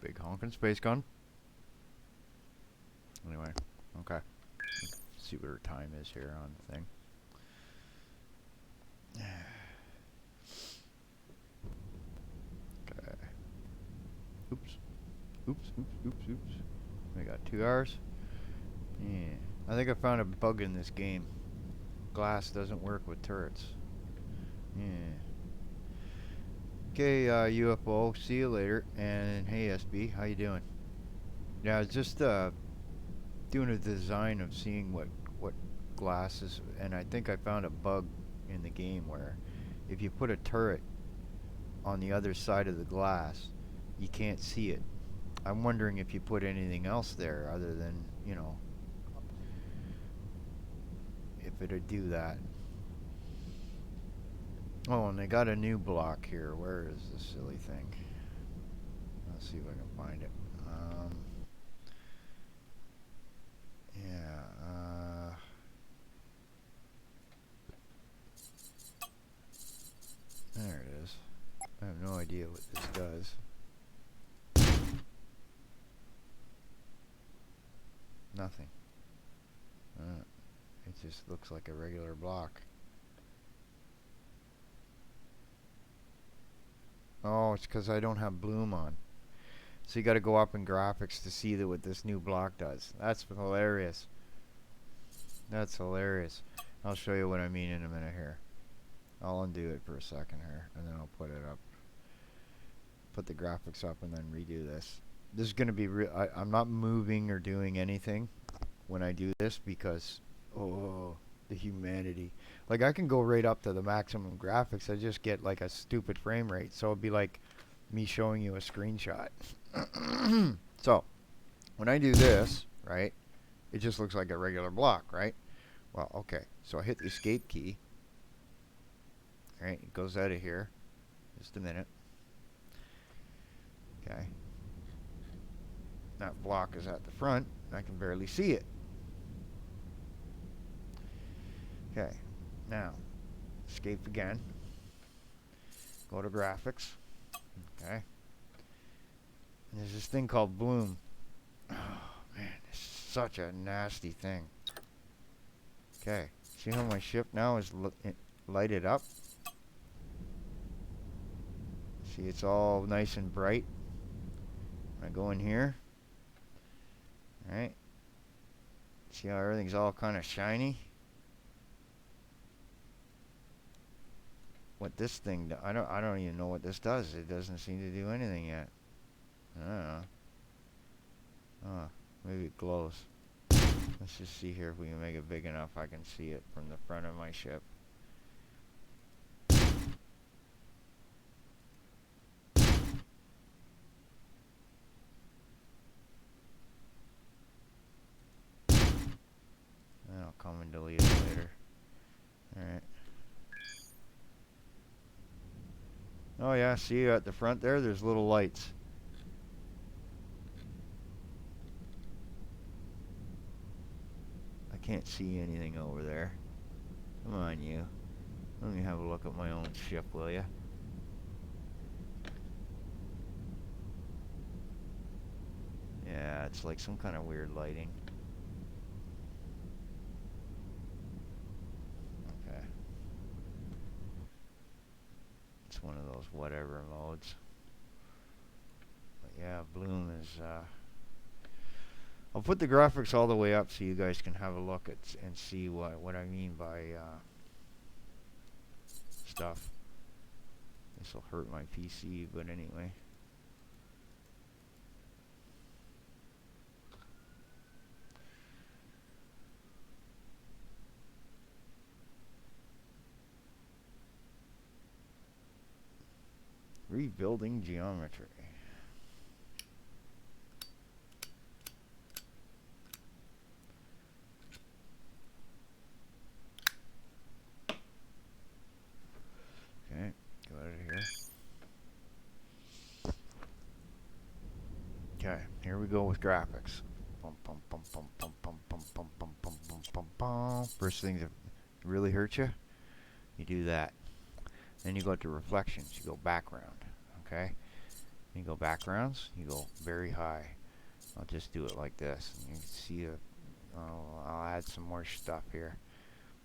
Big honking space gun. Anyway, okay. Let's see what our time is here on the thing. Okay. Oops. Oops, oops, oops, oops. We got 2 hours. Yeah. I think I found a bug in this game. Glass doesn't work with turrets. Yeah. Okay, UFO, see you later. And hey, SB, how you doing? Yeah, I was just doing a design of seeing what glass is, and I think I found a bug in the game where if you put a turret on the other side of the glass, you can't see it. I'm wondering if you put anything else there other than, you know, if it'd do that. Oh, and they got a new block here. Where is this silly thing? Let's see if I can find it. Yeah, there it is. I have no idea what this does. Nothing. It just looks like a regular block. Oh, it's because I don't have bloom on. So you got to go up in graphics to see what this new block does. That's hilarious. That's hilarious. I'll show you what I mean in a minute here. I'll undo it for a second here, and then I'll put it up. Put the graphics up and then redo this. This is going to be real. I'm not moving or doing anything when I do this because, oh, the humanity. Like, I can go right up to the maximum graphics. I just get like a stupid frame rate. So it'd be like me showing you a screenshot. So when I do this, right, it just looks like a regular block, right? Well, okay. So I hit the escape key. Alright, it goes out of here. Just a minute. Okay. That block is at the front. I can barely see it. Okay. Now, escape again. Go to graphics. Okay. And there's this thing called bloom. Oh, man. It's such a nasty thing. Okay. See how my ship now is lighted up? See, it's all nice and bright. I go in here. Alright. See how everything's all kind of shiny? What this thing I don't even know what this does. It doesn't seem to do anything yet. I don't know. Oh, maybe it glows. Let's just see here if we can make it big enough I can see it from the front of my ship. I'll come and delete it later. Alright. Oh yeah, see at the front there's little lights. I can't see anything over there. Come on, you. Let me have a look at my own ship, will ya? Yeah, it's like some kind of weird lighting. Okay. It's one of those whatever modes. But yeah, bloom is, I'll put the graphics all the way up so you guys can have a look at and see what I mean by stuff. This will hurt my PC, but anyway. Rebuilding geometry. Okay, go out of here. Okay, here we go with graphics. Bum, bum, bum, bum, bum, bum, bum, bum, bum, bum, bum, bum, bum. First thing that really hurt you, you do that. Then you go to reflections, you go background. Okay? You go backgrounds, you go very high. I'll just do it like this. And you can see I'll add some more stuff here.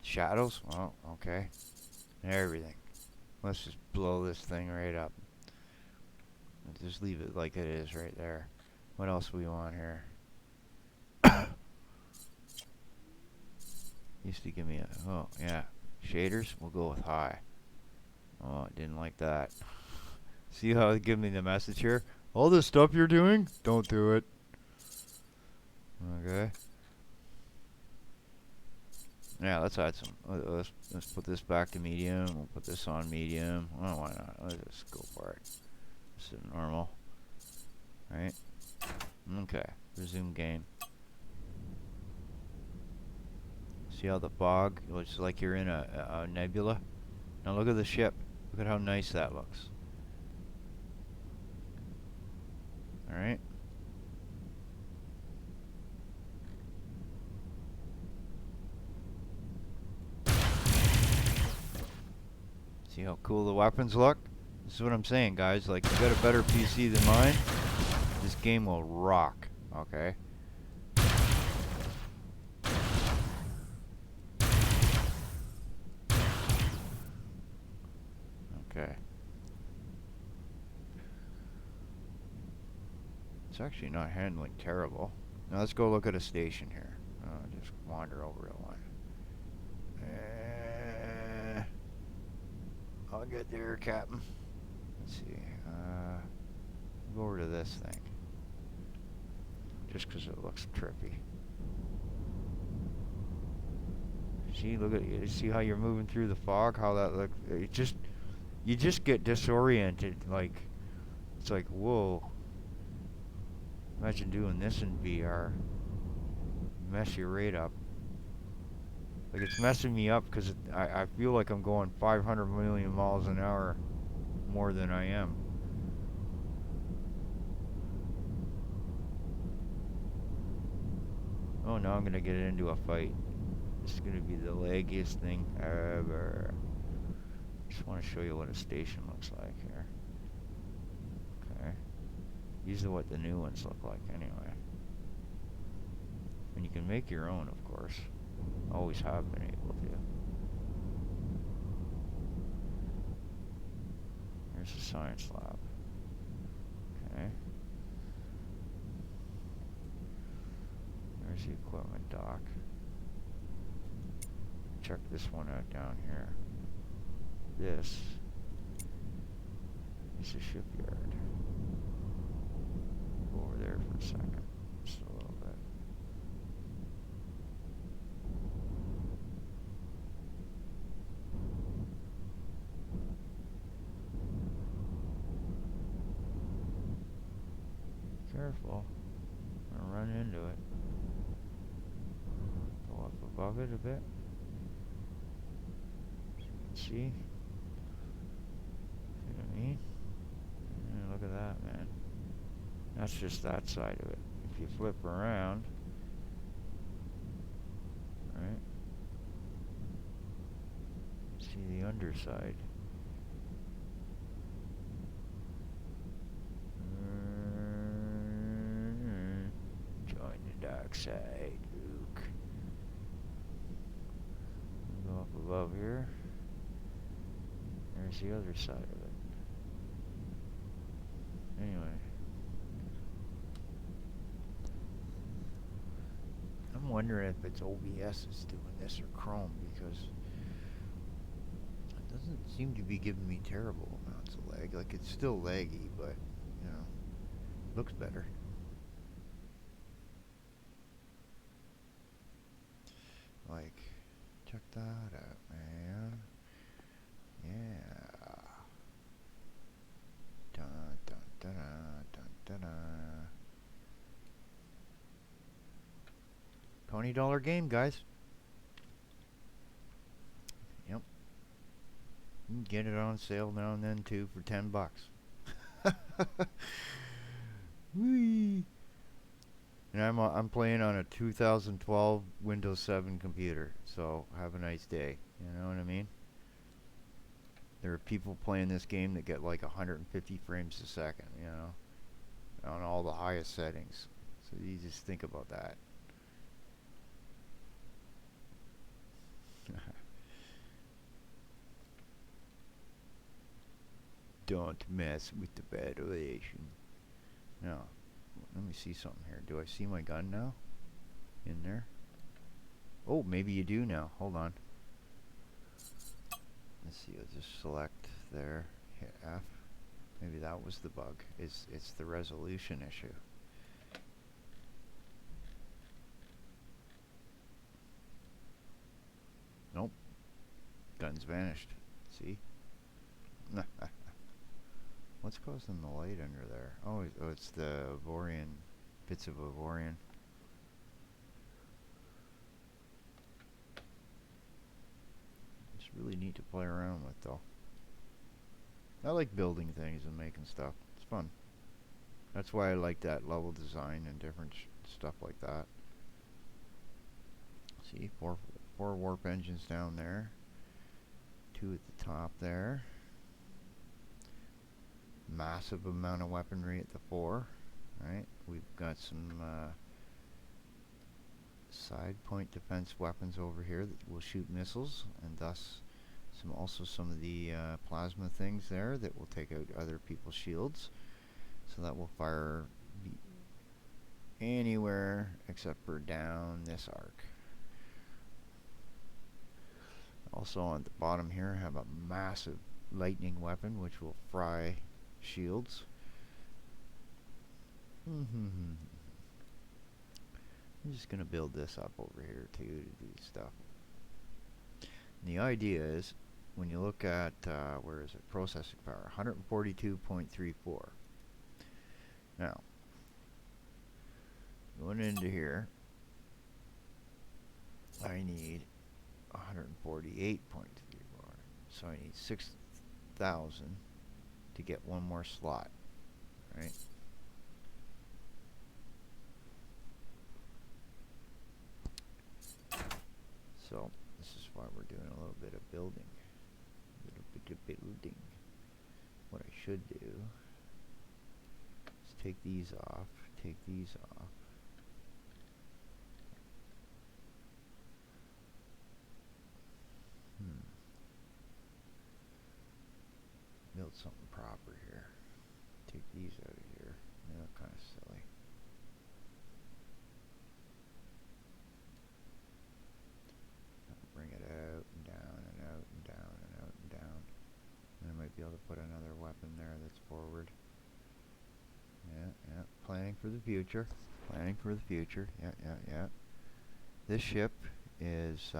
Shadows, well, okay. And everything. Let's just blow this thing right up. Just leave it like it is right there. What else we want here? Used to give me a, oh yeah, shaders, we'll go with high. Oh, I didn't like that. See how they give me the message here? All this stuff you're doing, don't do it. Okay. Yeah, let's add some. Let's put this back to medium. We'll put this on medium. Oh, why not? Let's just go for it. This is normal, right? Okay. Resume game. See how the fog looks like you're in a nebula? Now look at the ship. Look at how nice that looks. Alright. See how cool the weapons look? This is what I'm saying, guys. Like, you got a better PC than mine, this game will rock. Okay? Okay. It's actually not handling terrible. Now let's go look at a station here. Just wander over to one. I'll get there, Captain. Let's see. Go over to this thing. Just because it looks trippy. See, look at you. See how you're moving through the fog? How that looks? You just get disoriented. Like, it's like, whoa. Imagine doing this in VR. Mess your rate up. Like, it's messing me up because I feel like I'm going 500 million miles an hour more than I am. Oh, now I'm gonna get into a fight. This is gonna be the laggiest thing ever. Just want to show you what a station looks like here. Okay. These are what the new ones look like anyway. And you can make your own, of course. Always have been able to. Here's the science lab. Okay. There's the equipment dock. Check this one out down here. This is the shipyard. Go over there for a second. Just a little bit. Careful. I'm gonna run into it. Go up above it a bit. So you can see. See what I mean? Yeah, look at that, man. That's just that side of it. If you flip around, right? See the underside. Join the dark side, Luke. Go up above here. There's the other side of it. Anyway. I'm wondering if it's OBS that's doing this or Chrome, because it doesn't seem to be giving me terrible amounts of lag. Like, it's still laggy, but, you know, looks better. Like, check that out, man. Yeah. $20 game, guys. Yep. You can get it on sale now and then too for $10. Whee! And I'm playing on a 2012 Windows 7 computer, so have a nice day. You know what I mean? There are people playing this game that get like 150 frames a second, you know, on all the highest settings. So you just think about that. Don't mess with the ventilation. Now, let me see something here. Do I see my gun now? In there? Oh, maybe you do now. Hold on. Let's see. I'll just select there. Hit F. Maybe that was the bug. It's the resolution issue. Nope. Gun's vanished. See? What's causing the light under there? Oh, it's the Avorion, bits of Avorion. It's really neat to play around with, though. I like building things and making stuff. It's fun. That's why I like that level design and different stuff like that. See, four warp engines down there. 2 at the top there. Massive amount of weaponry at the 4. Right, we've got some side point defense weapons over here that will shoot missiles, and thus also some of the plasma things there that will take out other people's shields. So that will fire anywhere except for down this arc. Also on the bottom here I have a massive lightning weapon which will fry shields. I'm just going to build this up over here too to do stuff. And the idea is, when you look at, where is it, processing power, 142.34. Now, going into here, I need 148.34. So I need 6,000 to get one more slot, right? So this is why we're doing a little bit of building. What I should do is take these off, build something proper here. Take these out of here. They look kind of silly. Bring it out and down and out and down and out and down. And I might be able to put another weapon there that's forward. Yeah. Planning for the future. Yeah. This ship is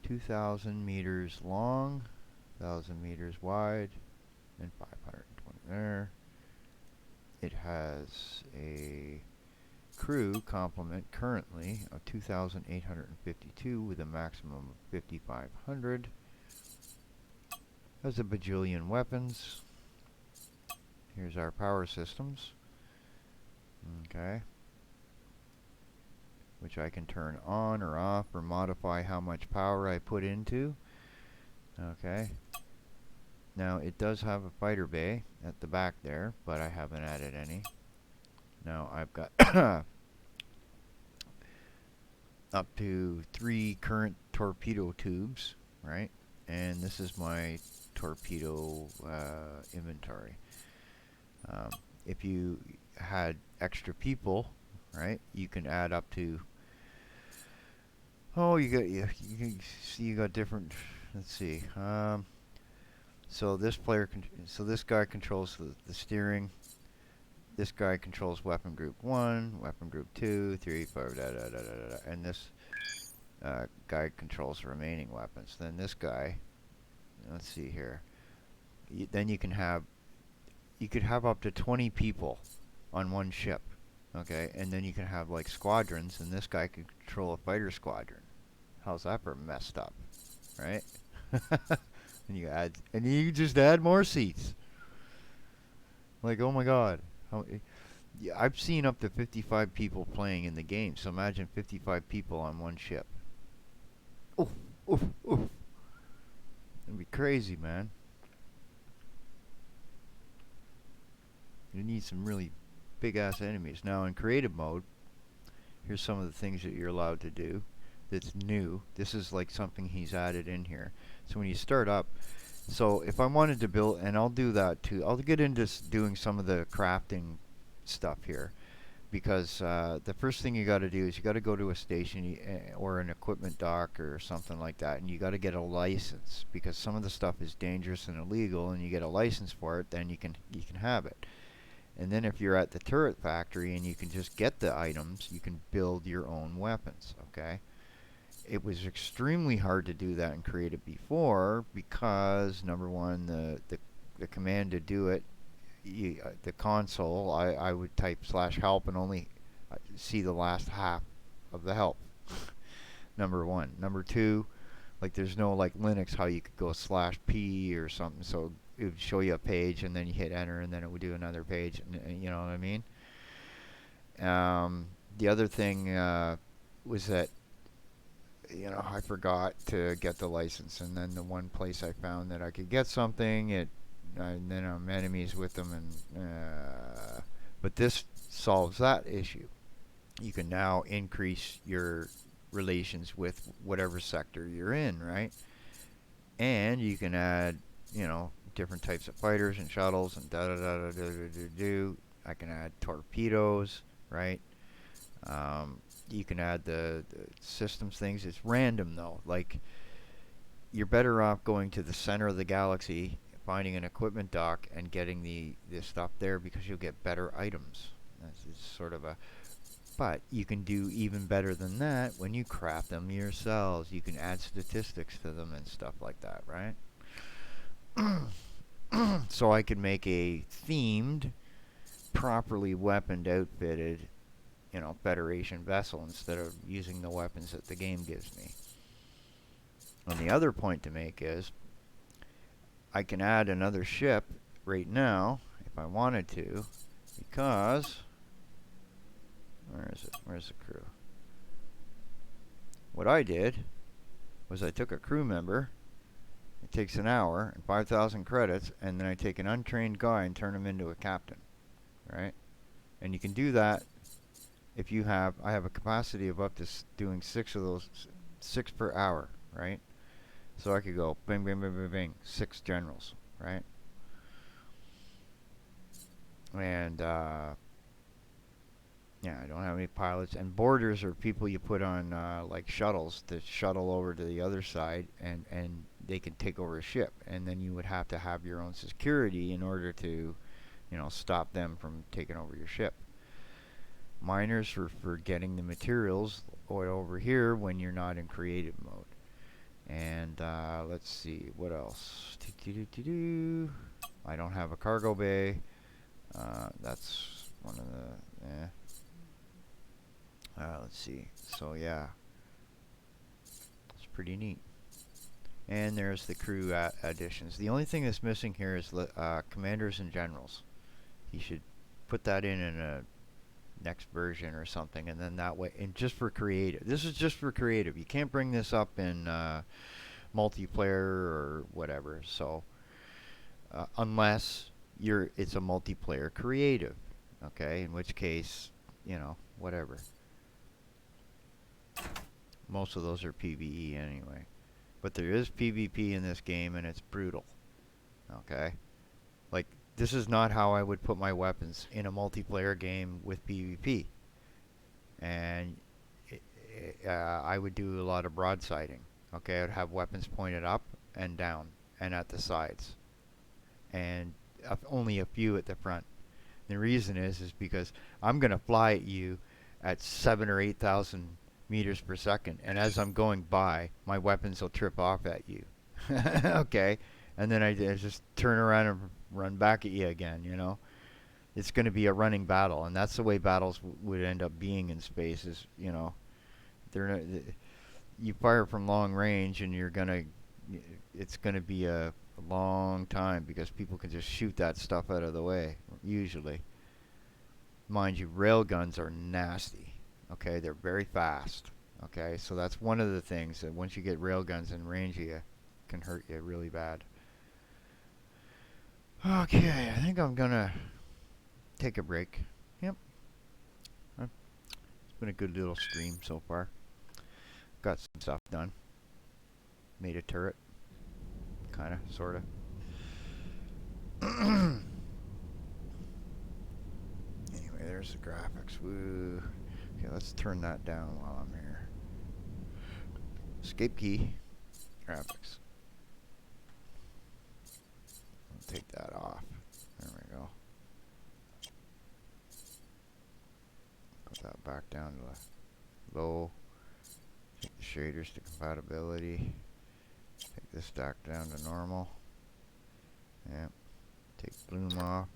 2,000 meters long, 1,000 meters wide, and 520 there. It has a crew complement currently of 2,852 with a maximum of 5,500. Has a bajillion weapons. Here's our power systems. Okay. Which I can turn on or off or modify how much power I put into. Okay. Now it does have a fighter bay at the back there, but I haven't added any. Now I've got up to 3 current torpedo tubes, right? And this is my torpedo inventory. If you had extra people, right, you can add up to, oh, you can see you got different, let's see, so this guy controls the steering. This guy controls weapon group 1, weapon group 2, 3, 4, and this guy controls the remaining weapons. Then this guy, let's see here, then you could have up to 20 people on one ship. Okay, and then you can have like squadrons, and this guy can control a fighter squadron. How's that for messed up, right? And you just add more seats. Like, oh my God, yeah, I've seen up to 55 people playing in the game. So imagine 55 people on one ship. Oof, oof, oof. It'd be crazy, man. You need some really big ass enemies. Now in creative mode, here's some of the things that you're allowed to do that's new. This is like something he's added in here. So when you start up, so if I wanted to build, and I'll do that too, I'll get into doing some of the crafting stuff here. Because the first thing you got to do is you got to go to a station or an equipment dock or something like that, and you got to get a license, because some of the stuff is dangerous and illegal, and you get a license for it, then you can have it. And then if you're at the turret factory and you can just get the items, you can build your own weapons. Okay. It was extremely hard to do that in creative before, because number one, the command to do it, the console, I would type /help and only see the last half of the help. Number one. Number two, like there's no like Linux how you could go /p or something, so it would show you a page and then you hit enter and then it would do another page, and you know what I mean. The other thing was that, you know, I forgot to get the license, and then the one place I found that I could get something, and then I'm enemies with them, and but this solves that issue. You can now increase your relations with whatever sector you're in, right? And you can add, you know, different types of fighters and shuttles and da da da da da da da do. I can add torpedoes, right? You can add the systems things. It's random though. Like, you're better off going to the center of the galaxy, finding an equipment dock, and getting the stuff there, because you'll get better items. That's sort of a. But you can do even better than that when you craft them yourselves. You can add statistics to them and stuff like that, right? So I could make a themed, properly weaponed, outfitted, you know, Federation vessel instead of using the weapons that the game gives me. And the other point to make is I can add another ship right now if I wanted to, because where is it? Where's the crew? What I did was I took a crew member. It takes an hour and 5,000 credits, and then I take an untrained guy and turn him into a captain, right? And you can do that if you have. I have a capacity of up to doing 6 of those, 6 per hour, right? So I could go bing, bing, bing, bing, bing, 6 generals, right? And yeah, I don't have any pilots. And boarders are people you put on like shuttles to shuttle over to the other side, and they can take over a ship. And then you would have to have your own security in order to, you know, stop them from taking over your ship. Miners for getting the materials over here when you're not in creative mode. And let's see, what else? I don't have a cargo bay. That's one of the. Let's see. So yeah, it's pretty neat. And there's the crew additions. The only thing that's missing here is commanders and generals. He should put that in a next version or something, and then that way, and just for creative. This is just for creative. You can't bring this up in multiplayer or whatever. So unless it's a multiplayer creative, okay? In which case, you know, whatever. Most of those are PvE anyway. But there is PvP in this game, and it's brutal. Okay? Like, this is not how I would put my weapons in a multiplayer game with PvP. And I would do a lot of broadsiding. Okay? I would have weapons pointed up and down and at the sides. And only a few at the front. The reason is because I'm going to fly at you at 7 or 8,000 meters per second, and as I'm going by, my weapons will trip off at you. Okay? And then I just turn around and run back at you again, you know? it's going to be a running battle, and that's the way battles would end up being in space. Is, you know, they're not, you fire from long range, and it's gonna be a long time because people can just shoot that stuff out of the way. Usually, mind you, rail guns are nasty. Okay, they're very fast. Okay, so that's one of the things that once you get rail guns in range, you can hurt you really bad. Okay, I think I'm gonna take a break. Yep, it's been a good little stream so far. Got some stuff done. Made a turret, kinda, sorta. Anyway, there's the graphics. Woo. Okay, let's turn that down while I'm here. Escape key. Graphics. I'll take that off. There we go. Put that back down to low. Take the shaders to compatibility. Take this stack down to normal. Yep. Take bloom off.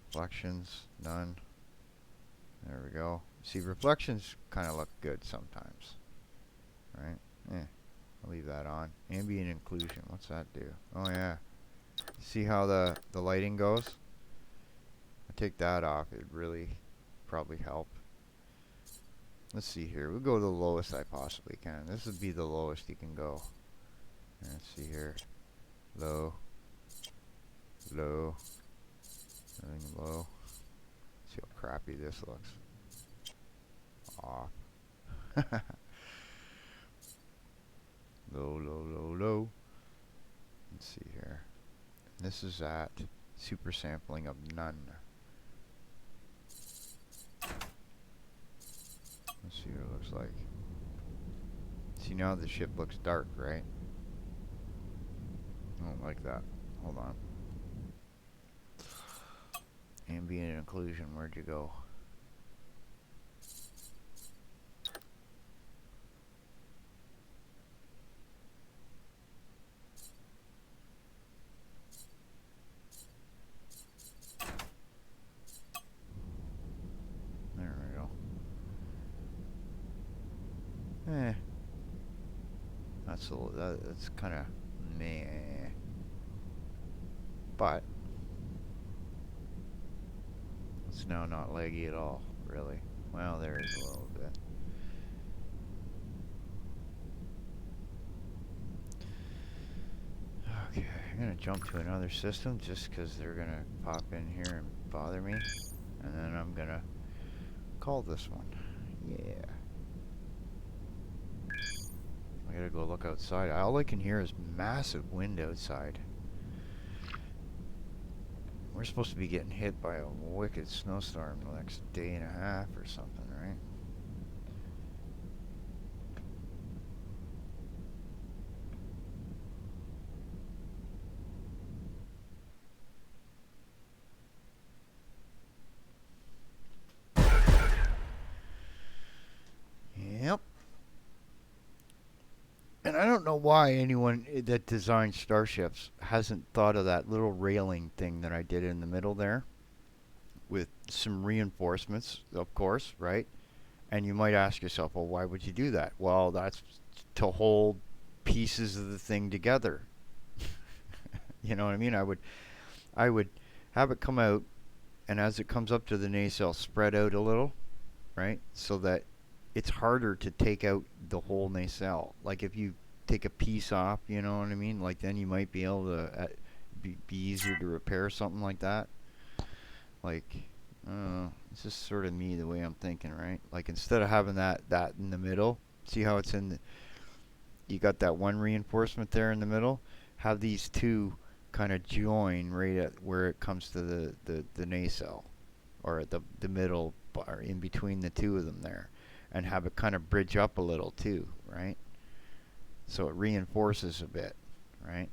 Reflections, none. There we go. See, reflections kind of look good sometimes. Right? Yeah. I'll leave that on. Ambient inclusion. What's that do? Oh, yeah. See how the lighting goes? I take that off. It'd really probably help. Let's see here. We'll go to the lowest I possibly can. This would be the lowest you can go. Let's see here. Low. Low. Everything low. See how crappy this looks. Off. Low, low, low, low. Let's see here. This is at super sampling of none. Let's see what it looks like. See, now the ship looks dark, right? I don't like that. Hold on. Ambient occlusion, where'd you go? There we go. That's kind of meh. But it's now not laggy at all, really. Well, there is a little bit. Okay, I'm gonna jump to another system just because they're gonna pop in here and bother me, and then I'm gonna call this one. Yeah. I gotta go look outside. All I can hear is massive wind outside. We're supposed to be getting hit by a wicked snowstorm the next day and a half or something, right? Yep. And I don't know why anyone that designed starships hasn't thought of that little railing thing that I did in the middle there with some reinforcements, of course, right? And you might ask yourself, well, why would you do that? Well, that's to hold pieces of the thing together. You know what I mean? I would have it come out, and as it comes up to the nacelle, spread out a little, right? So that it's harder to take out the whole nacelle. Like if you take a piece off, you know what I mean? Like then you might be able to be easier to repair something like that. Like, it's just sort of me the way I'm thinking, right? Like instead of having that in the middle, see how it's in the, you got that one reinforcement there in the middle, have these two kind of join right at where it comes to the nacelle, or at the middle, or in between the two of them there, and have it kind of bridge up a little too, right? So it reinforces a bit, right?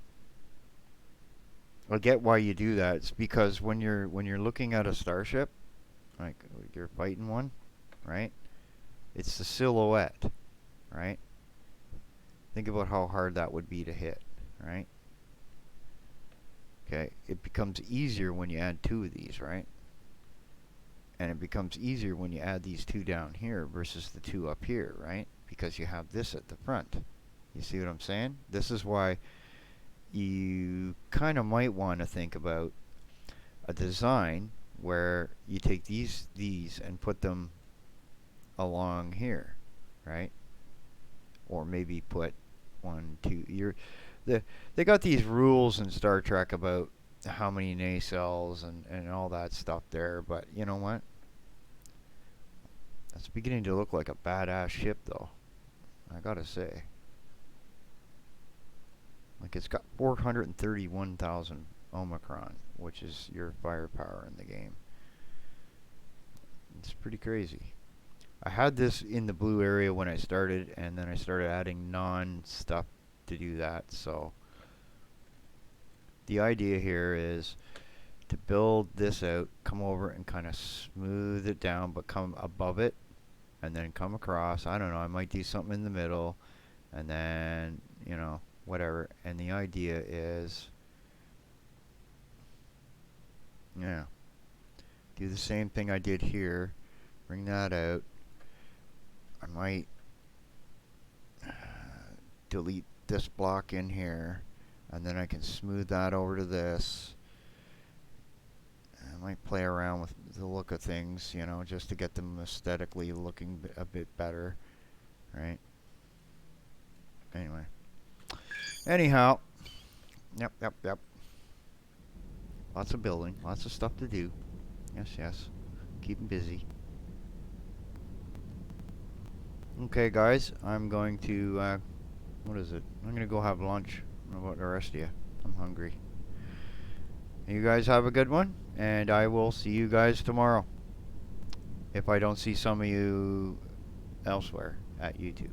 I get why you do that. It's because when you're looking at a starship, like you're fighting one, right? It's the silhouette, right? Think about how hard that would be to hit, right? Okay, it becomes easier when you add 2 of these, right? And it becomes easier when you add these 2 down here versus the 2 up here, right? Because you have this at the front. You see what I'm saying? This is why you kind of might want to think about a design where you take these and put them along here, right? Or maybe put 1, 2. They got these rules in Star Trek about how many nacelles and all that stuff there, but you know what? That's beginning to look like a badass ship, though. I gotta say. Like, it's got 431,000 Omicron, which is your firepower in the game. It's pretty crazy. I had this in the blue area when I started, and then I started adding non-stuff to do that, so the idea here is to build this out, come over and kind of smooth it down, but come above it, and then come across. I don't know, I might do something in the middle, and then, you know, whatever. And the idea is, yeah, do the same thing I did here, bring that out. I might delete this block in here, and then I can smooth that over to this. I might play around with the look of things, you know, just to get them aesthetically looking a bit better, right? Anyway. Anyhow. Yep. Lots of building, lots of stuff to do. Yes. Keep them busy. Okay, guys, I'm going to, what is it? I'm going to go have lunch. I don't know about the rest of you. I'm hungry. You guys have a good one, and I will see you guys tomorrow. If I don't see some of you elsewhere at YouTube.